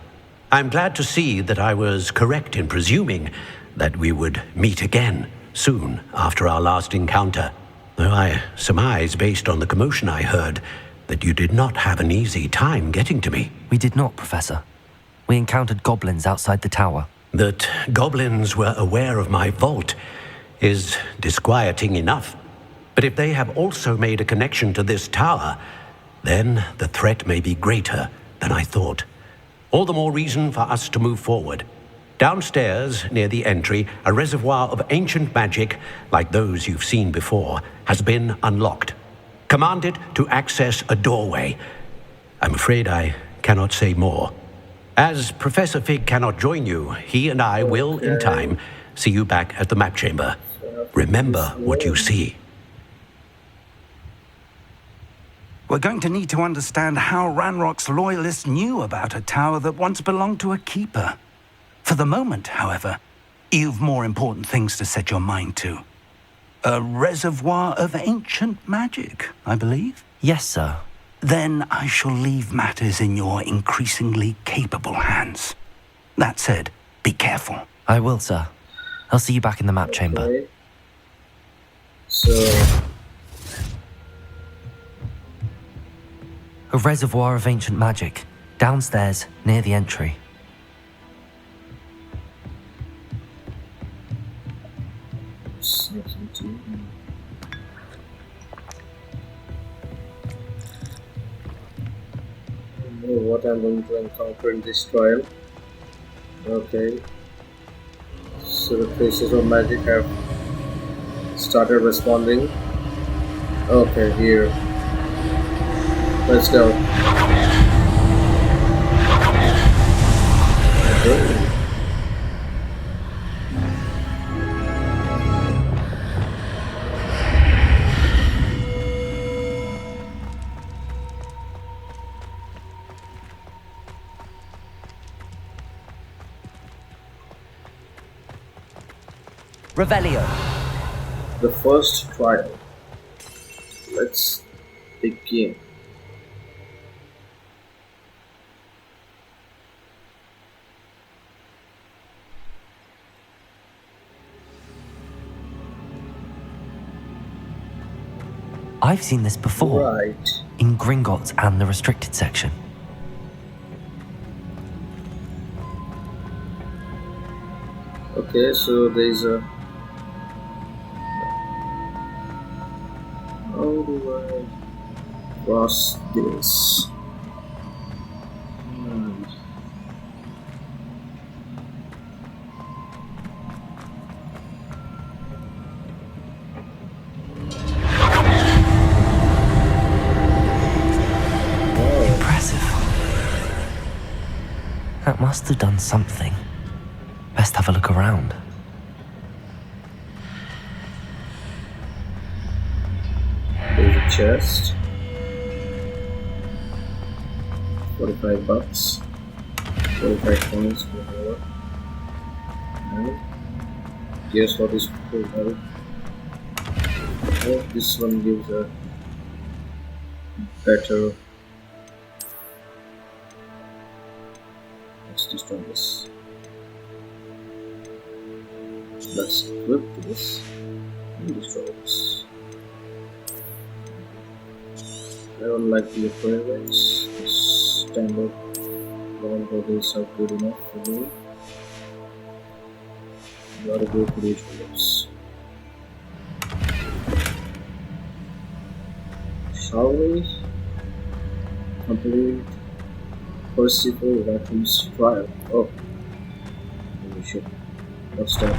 I'm glad to see that I was correct in presuming that we would meet again soon after our last encounter. Though I surmise, based on the commotion I heard, that you did not have an easy time getting to me. We did not, Professor. We encountered goblins outside the tower. That goblins were aware of my vault is disquieting enough. But if they have also made a connection to this tower, then the threat may be greater than I thought. All the more reason for us to move forward. Downstairs, near the entry, a reservoir of ancient magic, like those you've seen before, has been unlocked. Command it to access a doorway. I'm afraid I cannot say more. As Professor Fig cannot join you, he and I will, in time, see you back at the map chamber. Remember what you see. We're going to need to understand how Ranrock's loyalists knew about a tower that once belonged to a keeper. For the moment, however, you've more important things to set your mind to. A reservoir of ancient magic, I believe? Yes, sir. Then I shall leave matters in your increasingly capable hands. That said, be careful. I will, sir. I'll see you back in the map chamber. Okay. So, A reservoir of ancient magic, downstairs near the entry. I know what I'm going to encounter in this trial. Okay. So the traces of magic have started responding. Okay, here. Let's go. Okay. Revelio. The first trial. Let's begin. I've seen this before. Right. In Gringotts and the restricted section. Okay, so there's a... How do I cross this? Impressive. That must have done something. Best have a look around. There's a chest. 45 bucks. 45 coins for more. And here's what is cool. Oh, this one gives a better. Let's destroy this. Let's equip this and destroy this. I don't like the appearance. The standard ground bubbles are good enough for me. Gotta go for each one. Shall we complete Percival Rakham's trial? Oh, we should. What's that?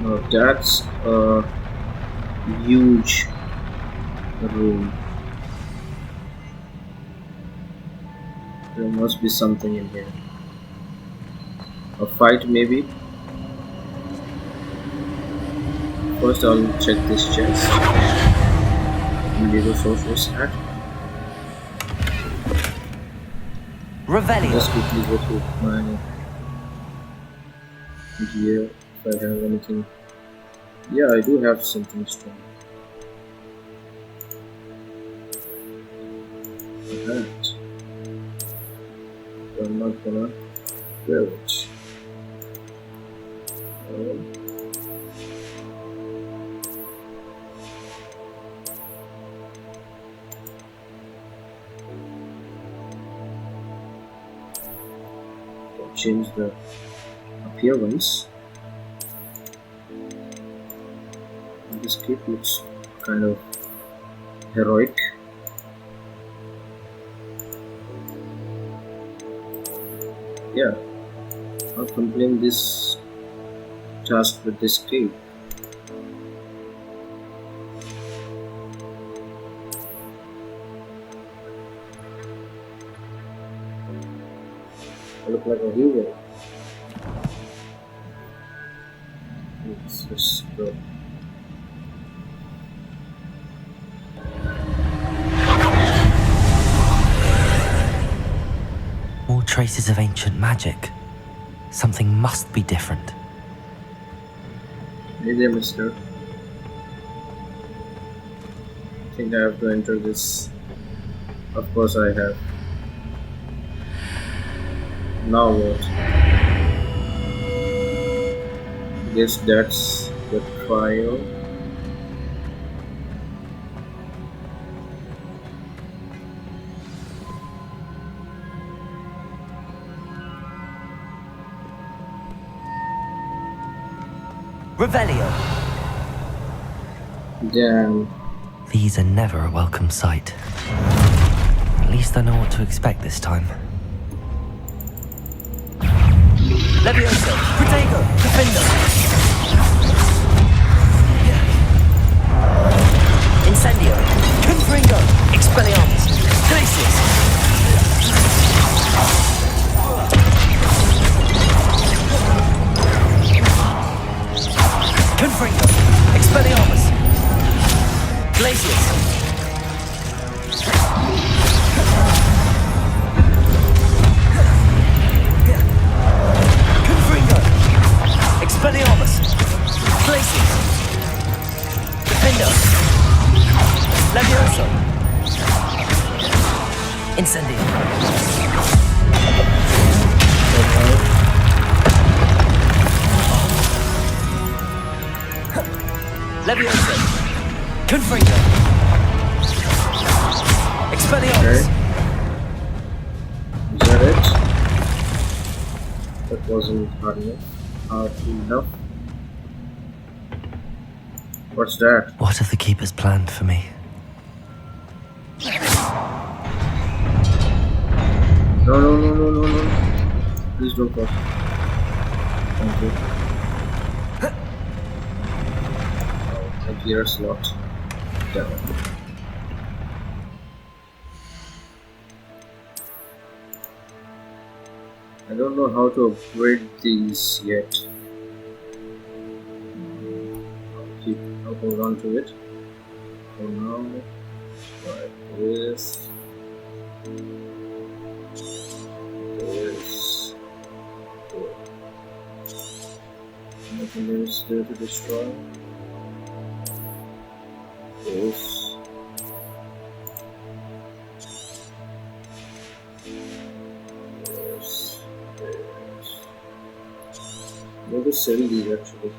Now that's a huge room. There must be something in here. A fight maybe? First I'll check this chest. Maybe Sorcerer's hat. Revelio. Just quickly go through my gear if I have anything. Yeah, I do have something strong. A hat. But I'm not gonna wear it. Change the appearance. This cape looks kind of heroic. Yeah, I'll complete this task with this cape. I look like a hero. Let's just go. traces of ancient magic. Something must be different. Hey there, mister. I think I have to enter this. Of course I have. Now what? Guess that's the trial. Revelio! Damn. These are never a welcome sight. At least I know what to expect this time. Levioso! Protego! Difindo! Incendio! Confringo! Expelliarmus! Glacius! Confringo! Expelliarmus! Glacius! Confringo! Expelliarmus! Glacius! Difindo! Levioso! Incendio! Levioso! Confringo! Expelliarmus! Okay. Is that it? That wasn't hard enough. What's that? What have the Keepers planned for me? No. Please don't go. Thank you. Oh, a gear slot. Damn it. I don't know how to upgrade these yet. I'll hold on to it for now. Like this. Nothing else there to destroy. This. Let us sell these actually.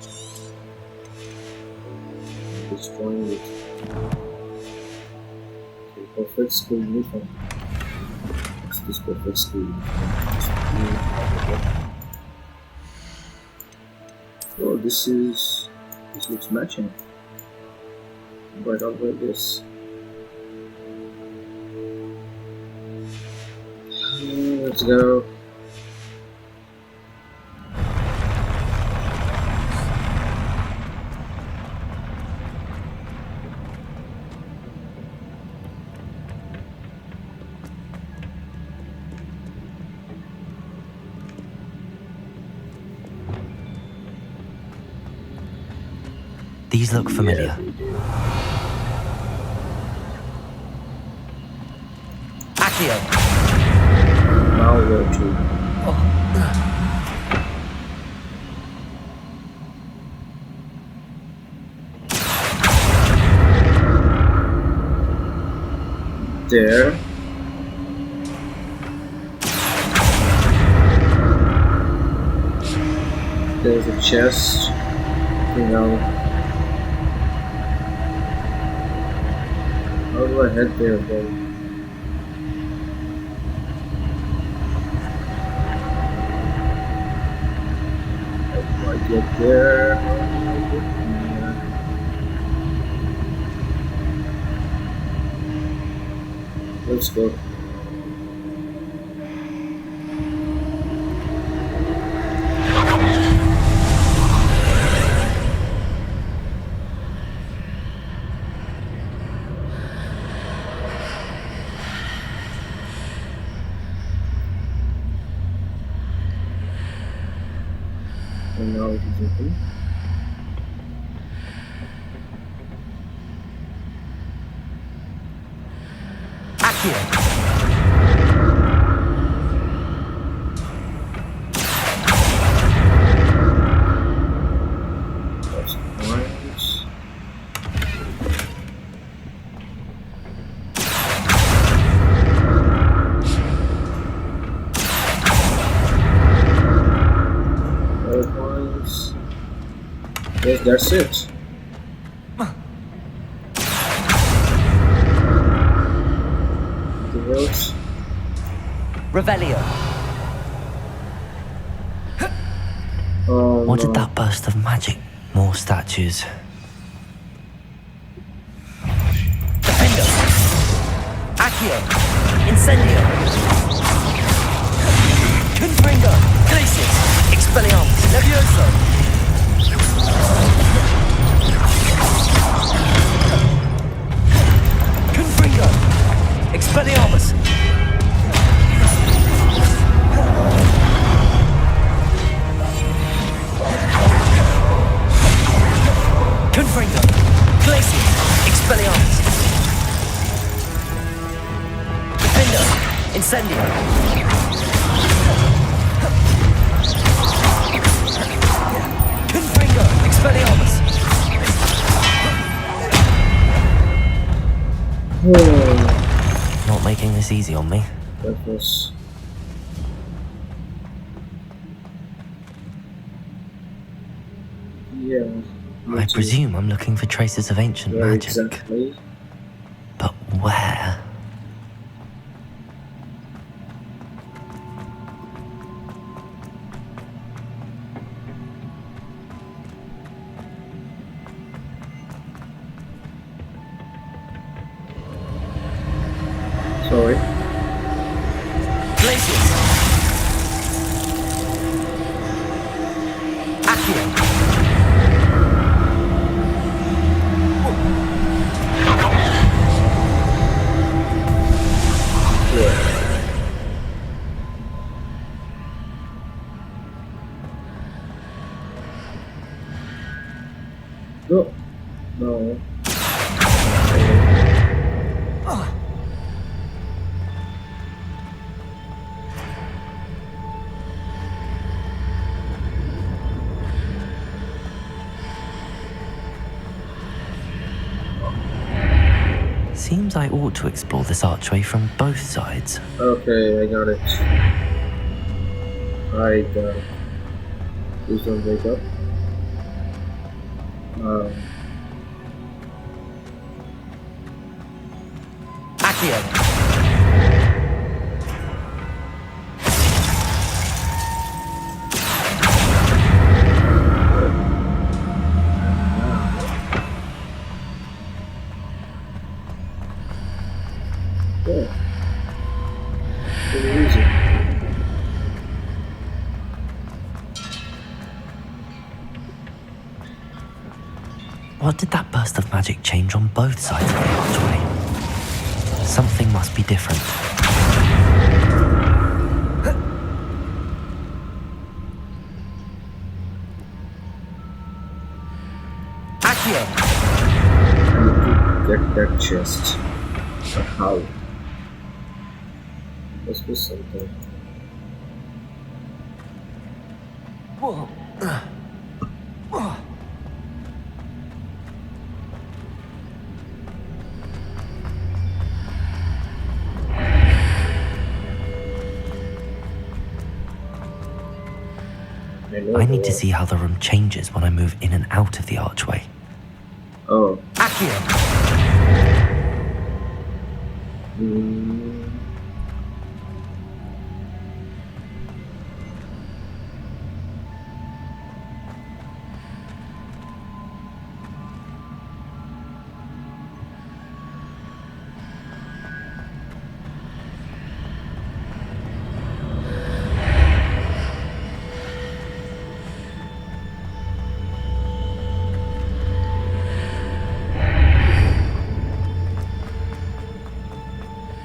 Destroying it. Okay, perfect school uniform. What's this perfect school uniform? Oh, this looks matching. But I'll wear this. Let's go. These look familiar. Accio! Now where to? There. There's a chest. You know. How do I head there then? How do I get there? Let's go. And now it is open. Accio! Yes, that's it. Anything else? Revelio. Oh What did no. that burst of magic? More statues. Difindo. Accio. Incendio. Confringo. Glacius. Expelliarmus. Levioso. Confringo. Expelliarmus. Confringo. Glacius. Expelliarmus. Difindo. Incendio. Confringo. Expelliarmus. Not making this easy on me. That was... Yeah. I presume I'm looking for traces of ancient Where magic. exactly? But where? Sorry. Glacius. Accio. No. No. Seems I ought to explore this archway from both sides. Okay, I got it. Right, please don't wake up. Accio. Yeah. Pretty easy. What did that burst of magic change on both sides of the archway? Something must be different. Accio. I need to get that chest. But how? Must be something. Whoa. I need to see how the room changes when I move in and out of the archway. Oh. Accio.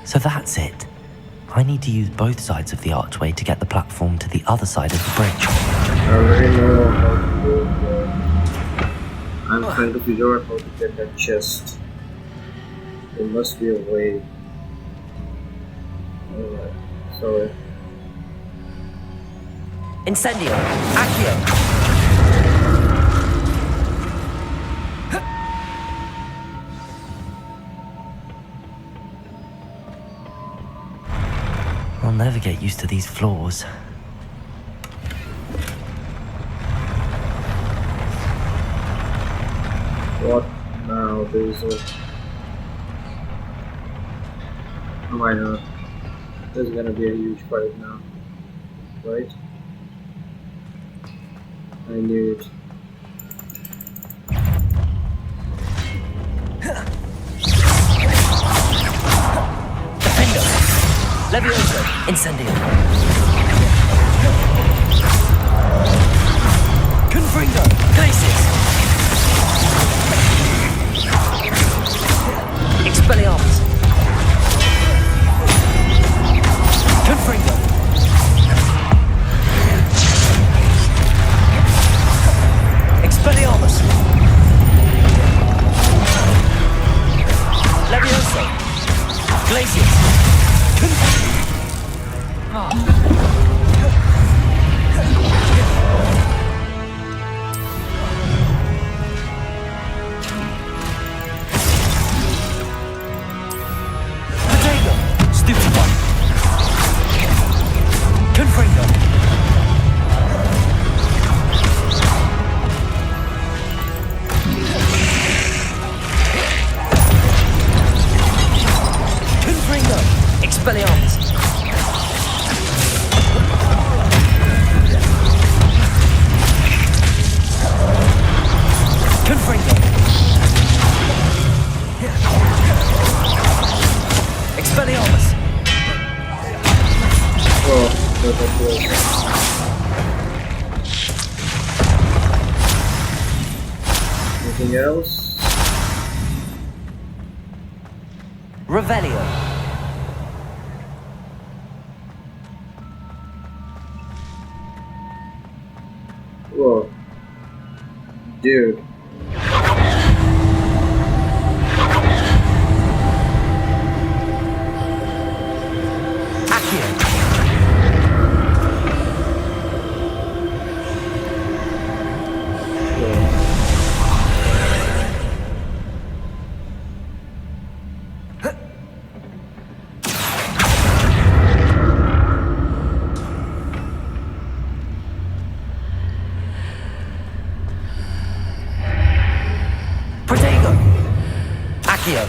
So that's it. I need to use both sides of the archway to get the platform to the other side of the bridge. I already know how to go there. I'm trying to figure out how to get that chest. There must be a way. Alright, sorry. Incendio. Accio. I'll never get used to these floors. What now, Basil? Why not? There's gonna be a huge fight now, right? I knew it. Difindo! Levioso! Incendio! Confringo! Glacius! Expelliarmus! Confringo! Expelliarmus! Levioso! Glacius! Potato! Stupefy! Confringo! Confringo! Expelliarmus! Confringo! Expelliarmus! Oh, that was. Anything else? Revelio! Whoa. Dude. Accio! Protego! Accio!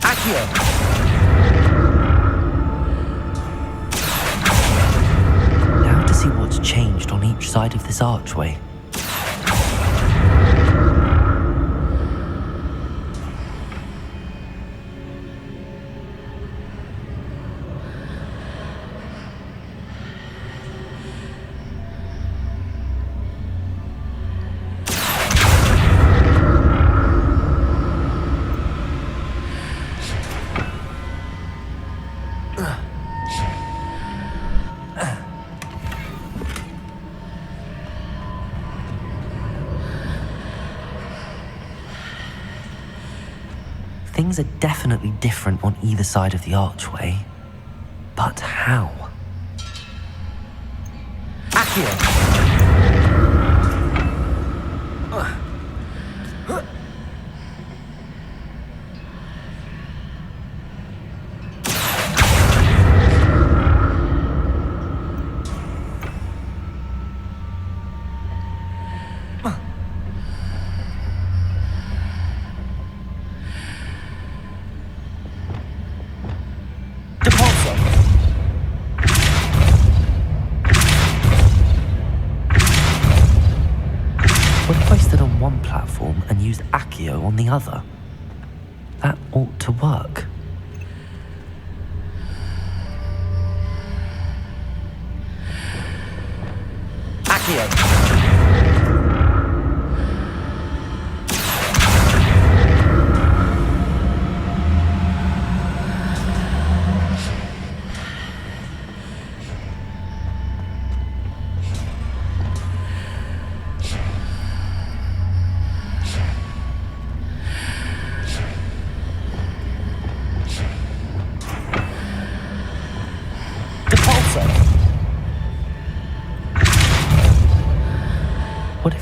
Accio! Now to see what's changed on each side of this archway. Things are definitely different on either side of the archway. But how? Accio! Depulso! When hoisted on one platform and used Accio on the other, that ought to work. Accio!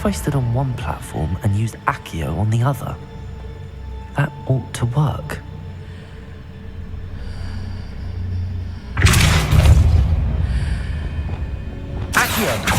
I stood on one platform and used Accio on the other? That ought to work. Accio!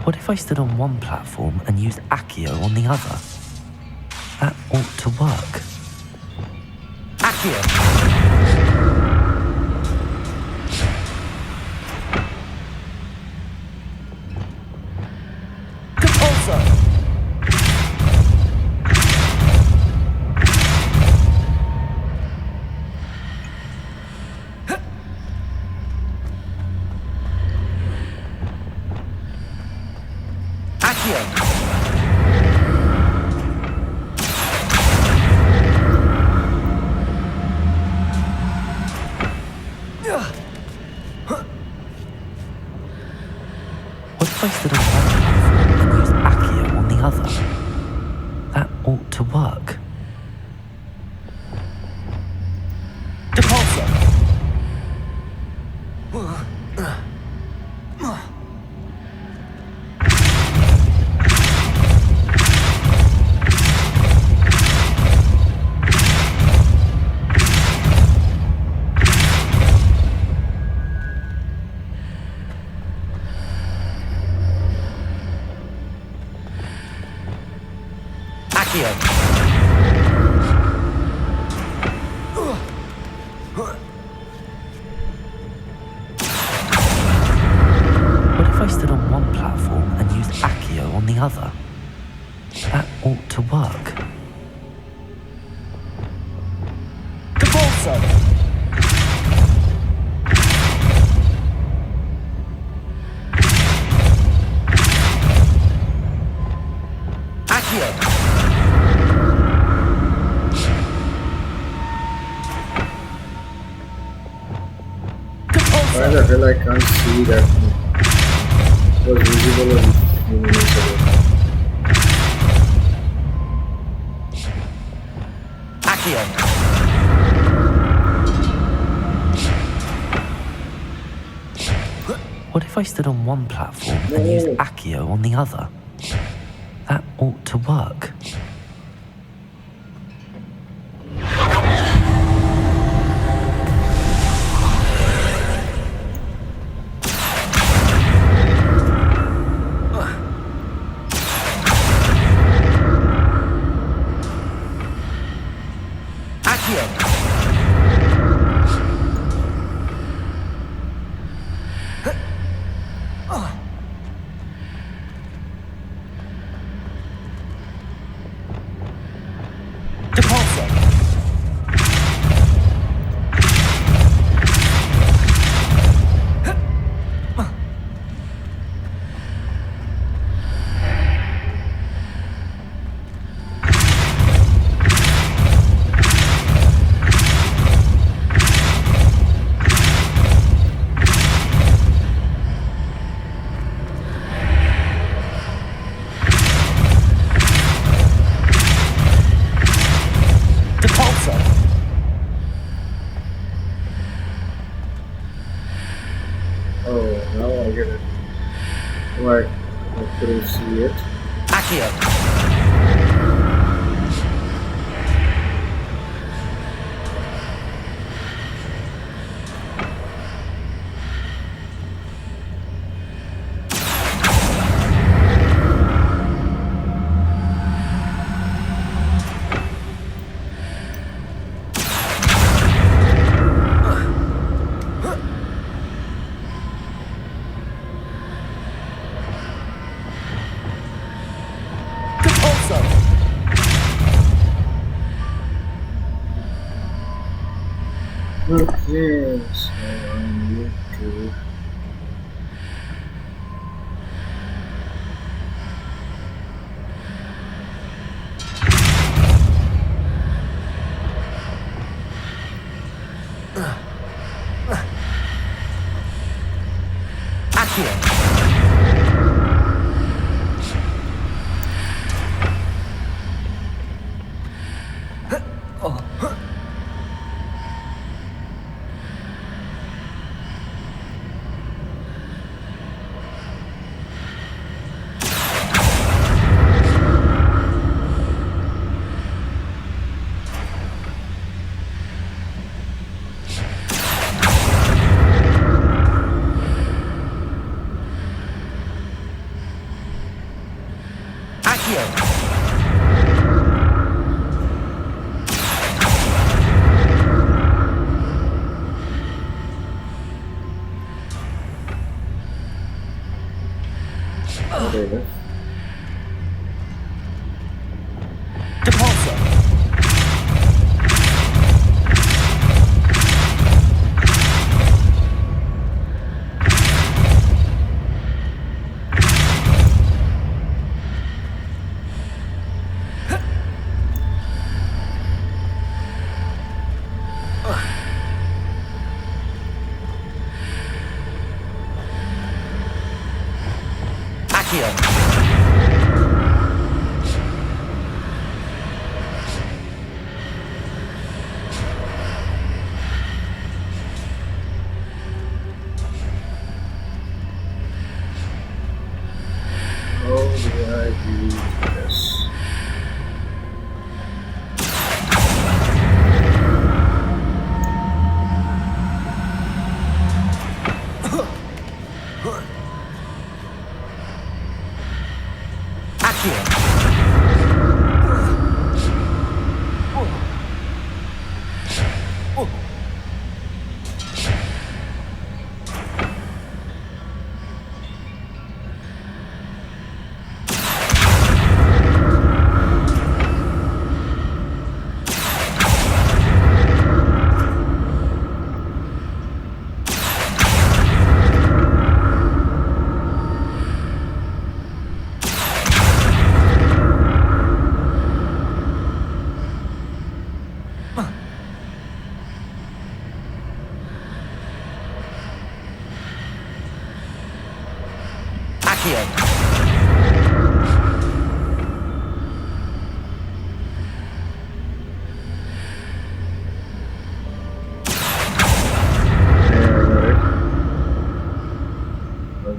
What if I stood on one platform and used Accio on the other? That ought to work. Accio! Compulsor! What if I stood on one platform and used Accio on the other? That ought to work. Depulsor! What if I stood on one platform and used Accio on the other? That ought to work. Depulsor! Accio! Why the hell I can't see that it was visible a few minutes ago. Accio! What if I stood on one platform and used Accio on the other? That ought to work. Couldn't see it. Accio! Okay, so I need to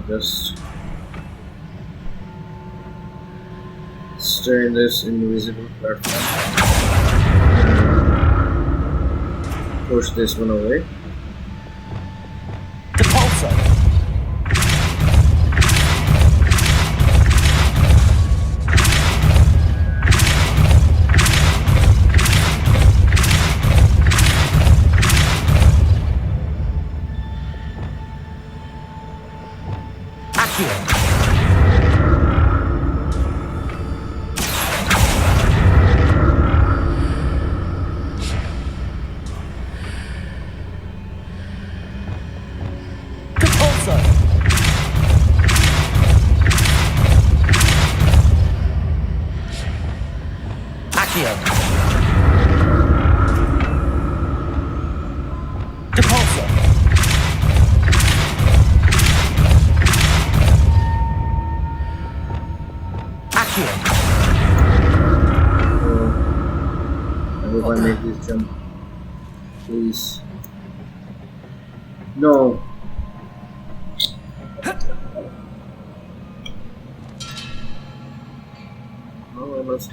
Just stay in this invisible platform and push this one away. I make this jump, please. No. No, I must.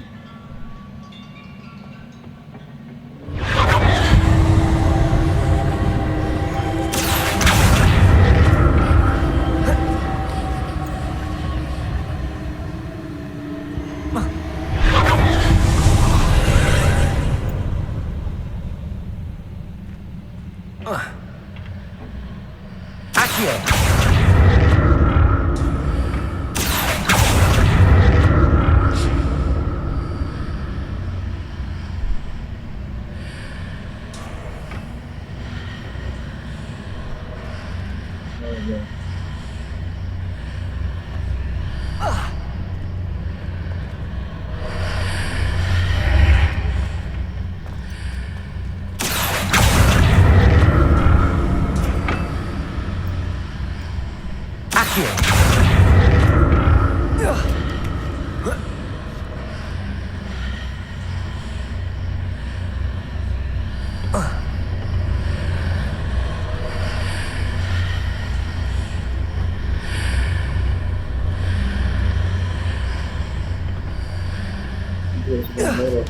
There's one more.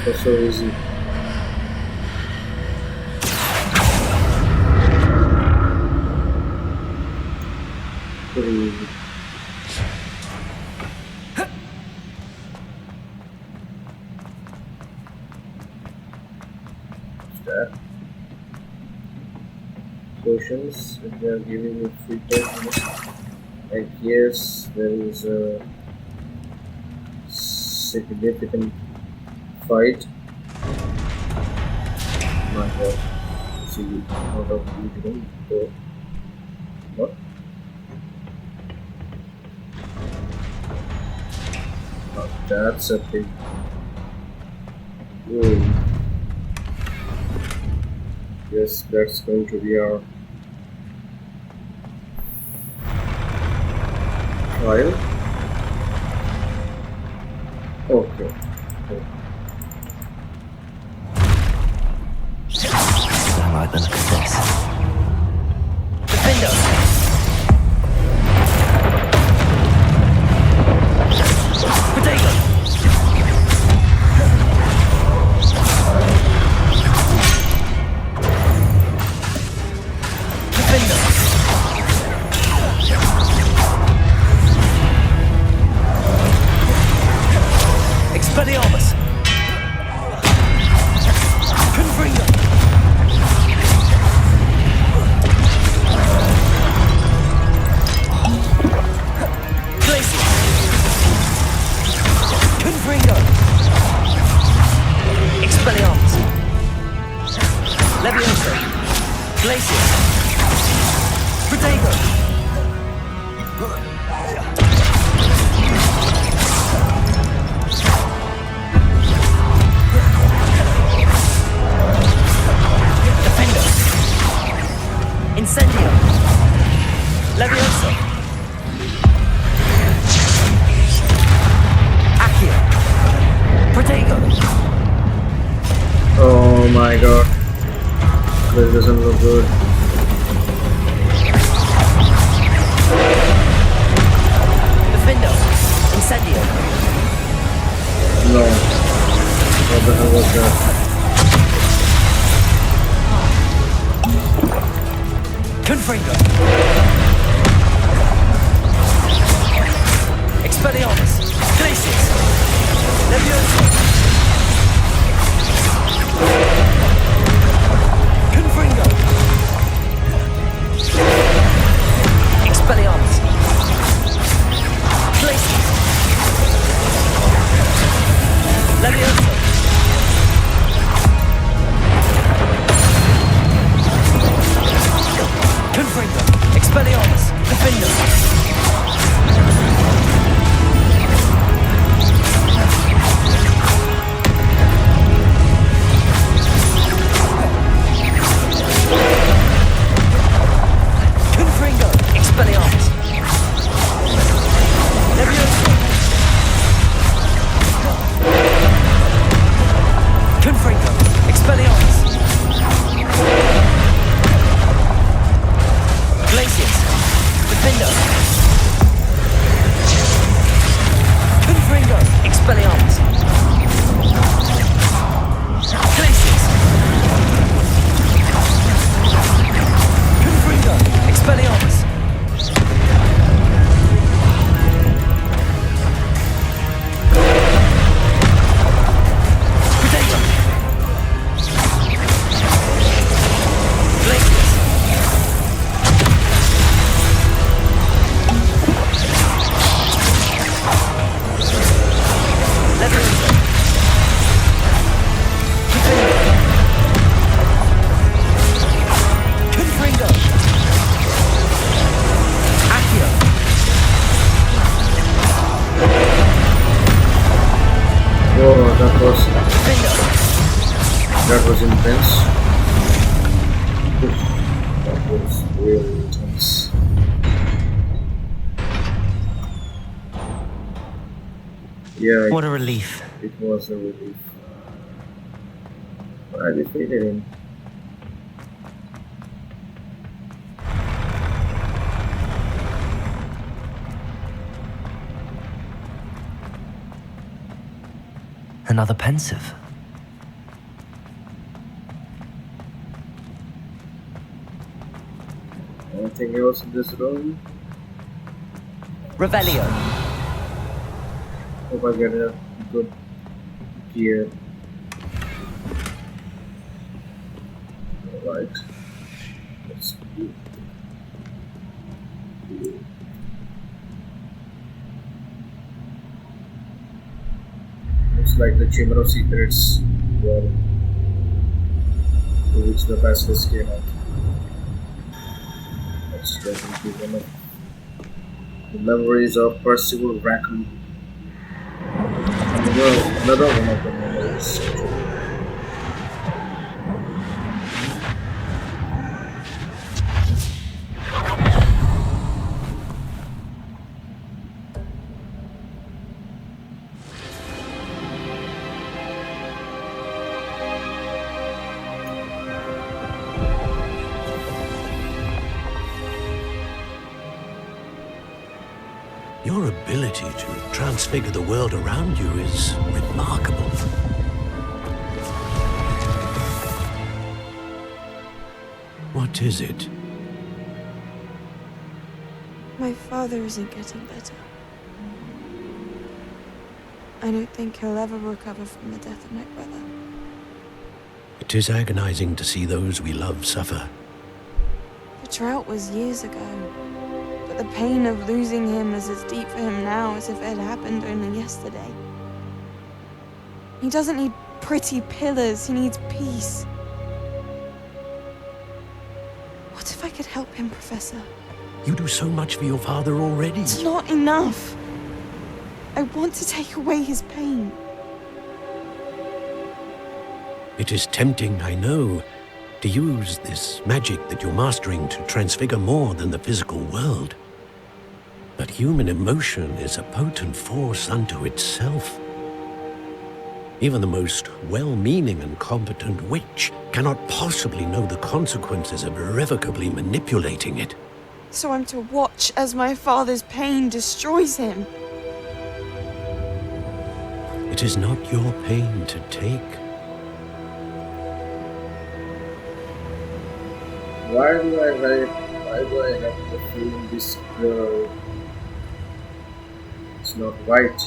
That's so easy. Pretty easy. What's that? Potions, if they are giving me free potions. I guess there is a significant fight. My god. See, out of the room. So, what? Oh, that's a big. Whoa. Yes, that's going to be our trial. Okay. I like the look of this. Difindo! Potato! Difindo! Expelliarmus! Confringo! Glacius! Confringo! Expelliarmus! Levioso! Glacius! Protego! Defendo! Incendio! Levioso! Accio! Protego! Oh my god. This doesn't look good. Defendo! Incendio! No. What the hell was that? Confringo! Expelliarmus! Glacius! Levioso! Confringo! Expelliarmus! Glacius! Levioso! Confringo! Expelliarmus! Defendo! Oh, that was intense. Oof, that was really intense. Yeah, What a relief. it was a relief. I defeated him. Another pensive. Anything else in this room? Revelio. Hope I get a good gear. Alright. Let's do. Looks like the Chamber of Secrets were to which the Basilisk came out. That's definitely one of the memories of Percival Rakham. Another one of the memories. Your ability to transfigure the world around you is remarkable. What is it? My father isn't getting better. I don't think he'll ever recover from the death of my brother. It is agonizing to see those we love suffer. The drought was years ago, but the pain of losing him is as deep for him now as if it had happened only yesterday. He doesn't need pretty pillars, he needs peace. What if I could help him, Professor? You do so much for your father already. It's not enough. I want to take away his pain. It is tempting, I know, to use this magic that you're mastering to transfigure more than the physical world. But human emotion is a potent force unto itself. Even the most well-meaning and competent witch cannot possibly know the consequences of irrevocably manipulating it. So I'm to watch as my father's pain destroys him. It is not your pain to take. Why do I have the feeling this girl is not right?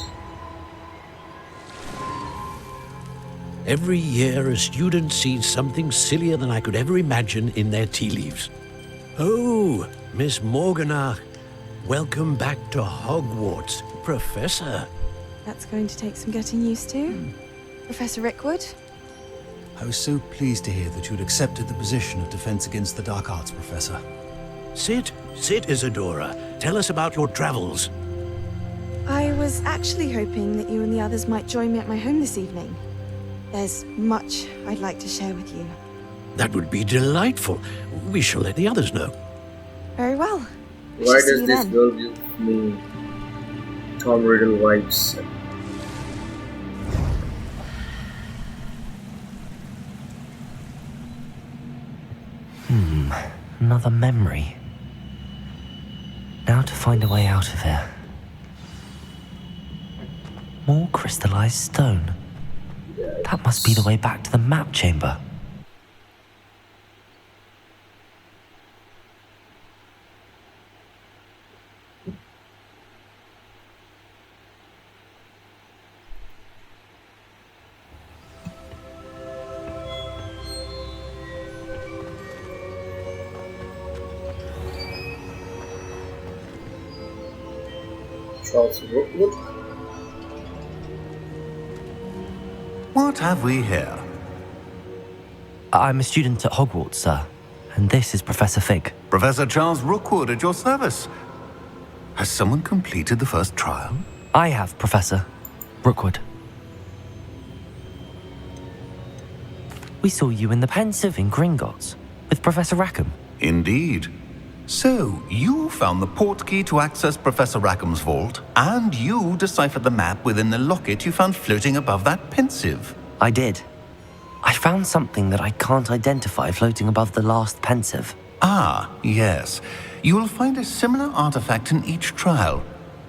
Every year, a student sees something sillier than I could ever imagine in their tea leaves. Oh, Miss Morganach, welcome back to Hogwarts, Professor. That's going to take some getting used to. Professor Rickwood? I was so pleased to hear that you'd accepted the position of Defense Against the Dark Arts, Professor. Sit, Isidora. Tell us about your travels. I was actually hoping that you and the others might join me at my home this evening. There's much I'd like to share with you. That would be delightful. We shall let the others know. Very well. Why does this girl give me Tom Riddle vibes? Another memory. Now to find a way out of here. More crystallized stone. That must be the way back to the map chamber. What have we here? I'm a student at Hogwarts, sir. And this is Professor Fig. Professor Charles Rookwood at your service. Has someone completed the first trial? I have, Professor Rookwood. We saw you in the Pensive in Gringotts with Professor Rackham. Indeed. So, you found the portkey to access Professor Rackham's vault, and you deciphered the map within the locket you found floating above that Pensive. I did. I found something that I can't identify floating above the last Pensive. Ah, yes. You will find a similar artifact in each trial.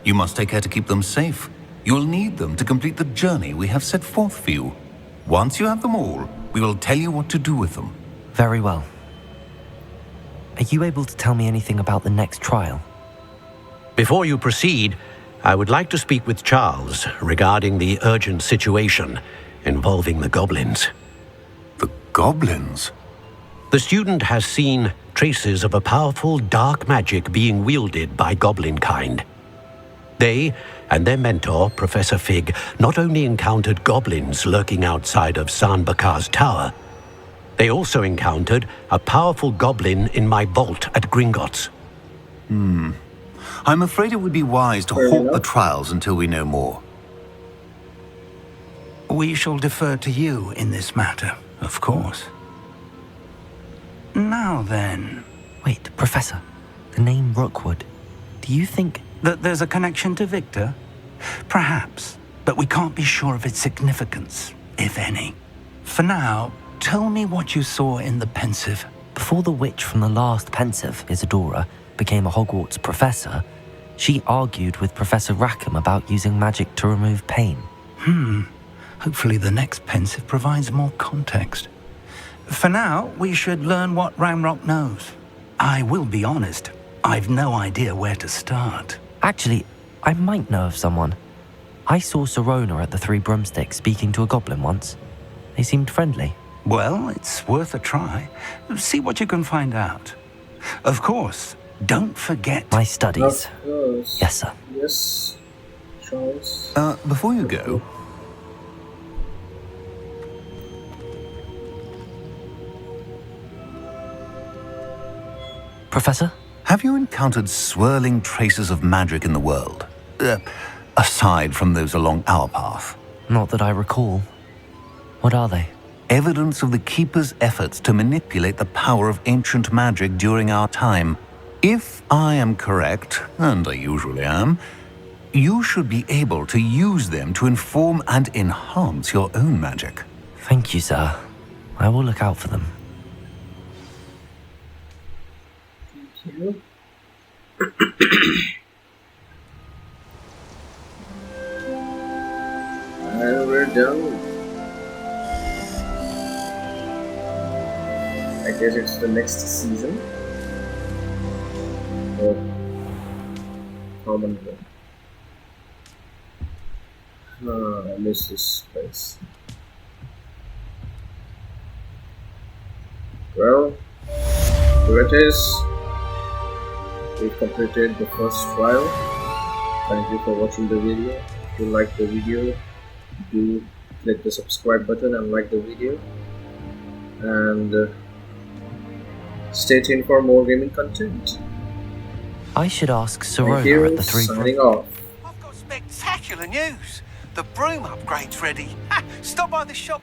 You must take care to keep them safe. You will need them to complete the journey we have set forth for you. Once you have them all, we will tell you what to do with them. Very well. Are you able to tell me anything about the next trial? Before you proceed, I would like to speak with Charles regarding the urgent situation involving the goblins. The goblins? The student has seen traces of a powerful dark magic being wielded by goblin kind. They and their mentor, Professor Fig, not only encountered goblins lurking outside of San Bakar's tower, they also encountered a powerful goblin in my vault at Gringotts. I'm afraid it would be wise to halt the trials until we know more. We shall defer to you in this matter, of course. Now then... Wait, Professor. The name Rookwood. Do you think... that there's a connection to Victor? Perhaps, but we can't be sure of its significance, if any. For now, tell me what you saw in the Pensive. Before the witch from the last Pensive, Isidora, became a Hogwarts professor, she argued with Professor Rackham about using magic to remove pain. Hopefully the next Pensive provides more context. For now, we should learn what Ranrock knows. I will be honest, I've no idea where to start. Actually, I might know of someone. I saw Sirona at the Three Broomsticks speaking to a goblin once. They seemed friendly. Well, it's worth a try. See what you can find out. Of course, don't forget... my studies. Yes, sir. Yes, Charles. Before you go... Professor? Have you encountered swirling traces of magic in the world? Aside from those along our path? Not that I recall. What are they? Evidence of the Keeper's efforts to manipulate the power of ancient magic during our time. If I am correct, and I usually am, you should be able to use them to inform and enhance your own magic. Thank you, sir. I will look out for them. Thank you. And we're done. I guess it's the next season. Oh, common room. I miss this place. Well, here it is. We've completed the first trial. Thank you for watching the video. If you like the video, do click the subscribe button and like the video. And stay tuned for more gaming content. I should ask Sirona at the Three Signing off. I've got spectacular news. The broom upgrade's ready. Stop by the shop.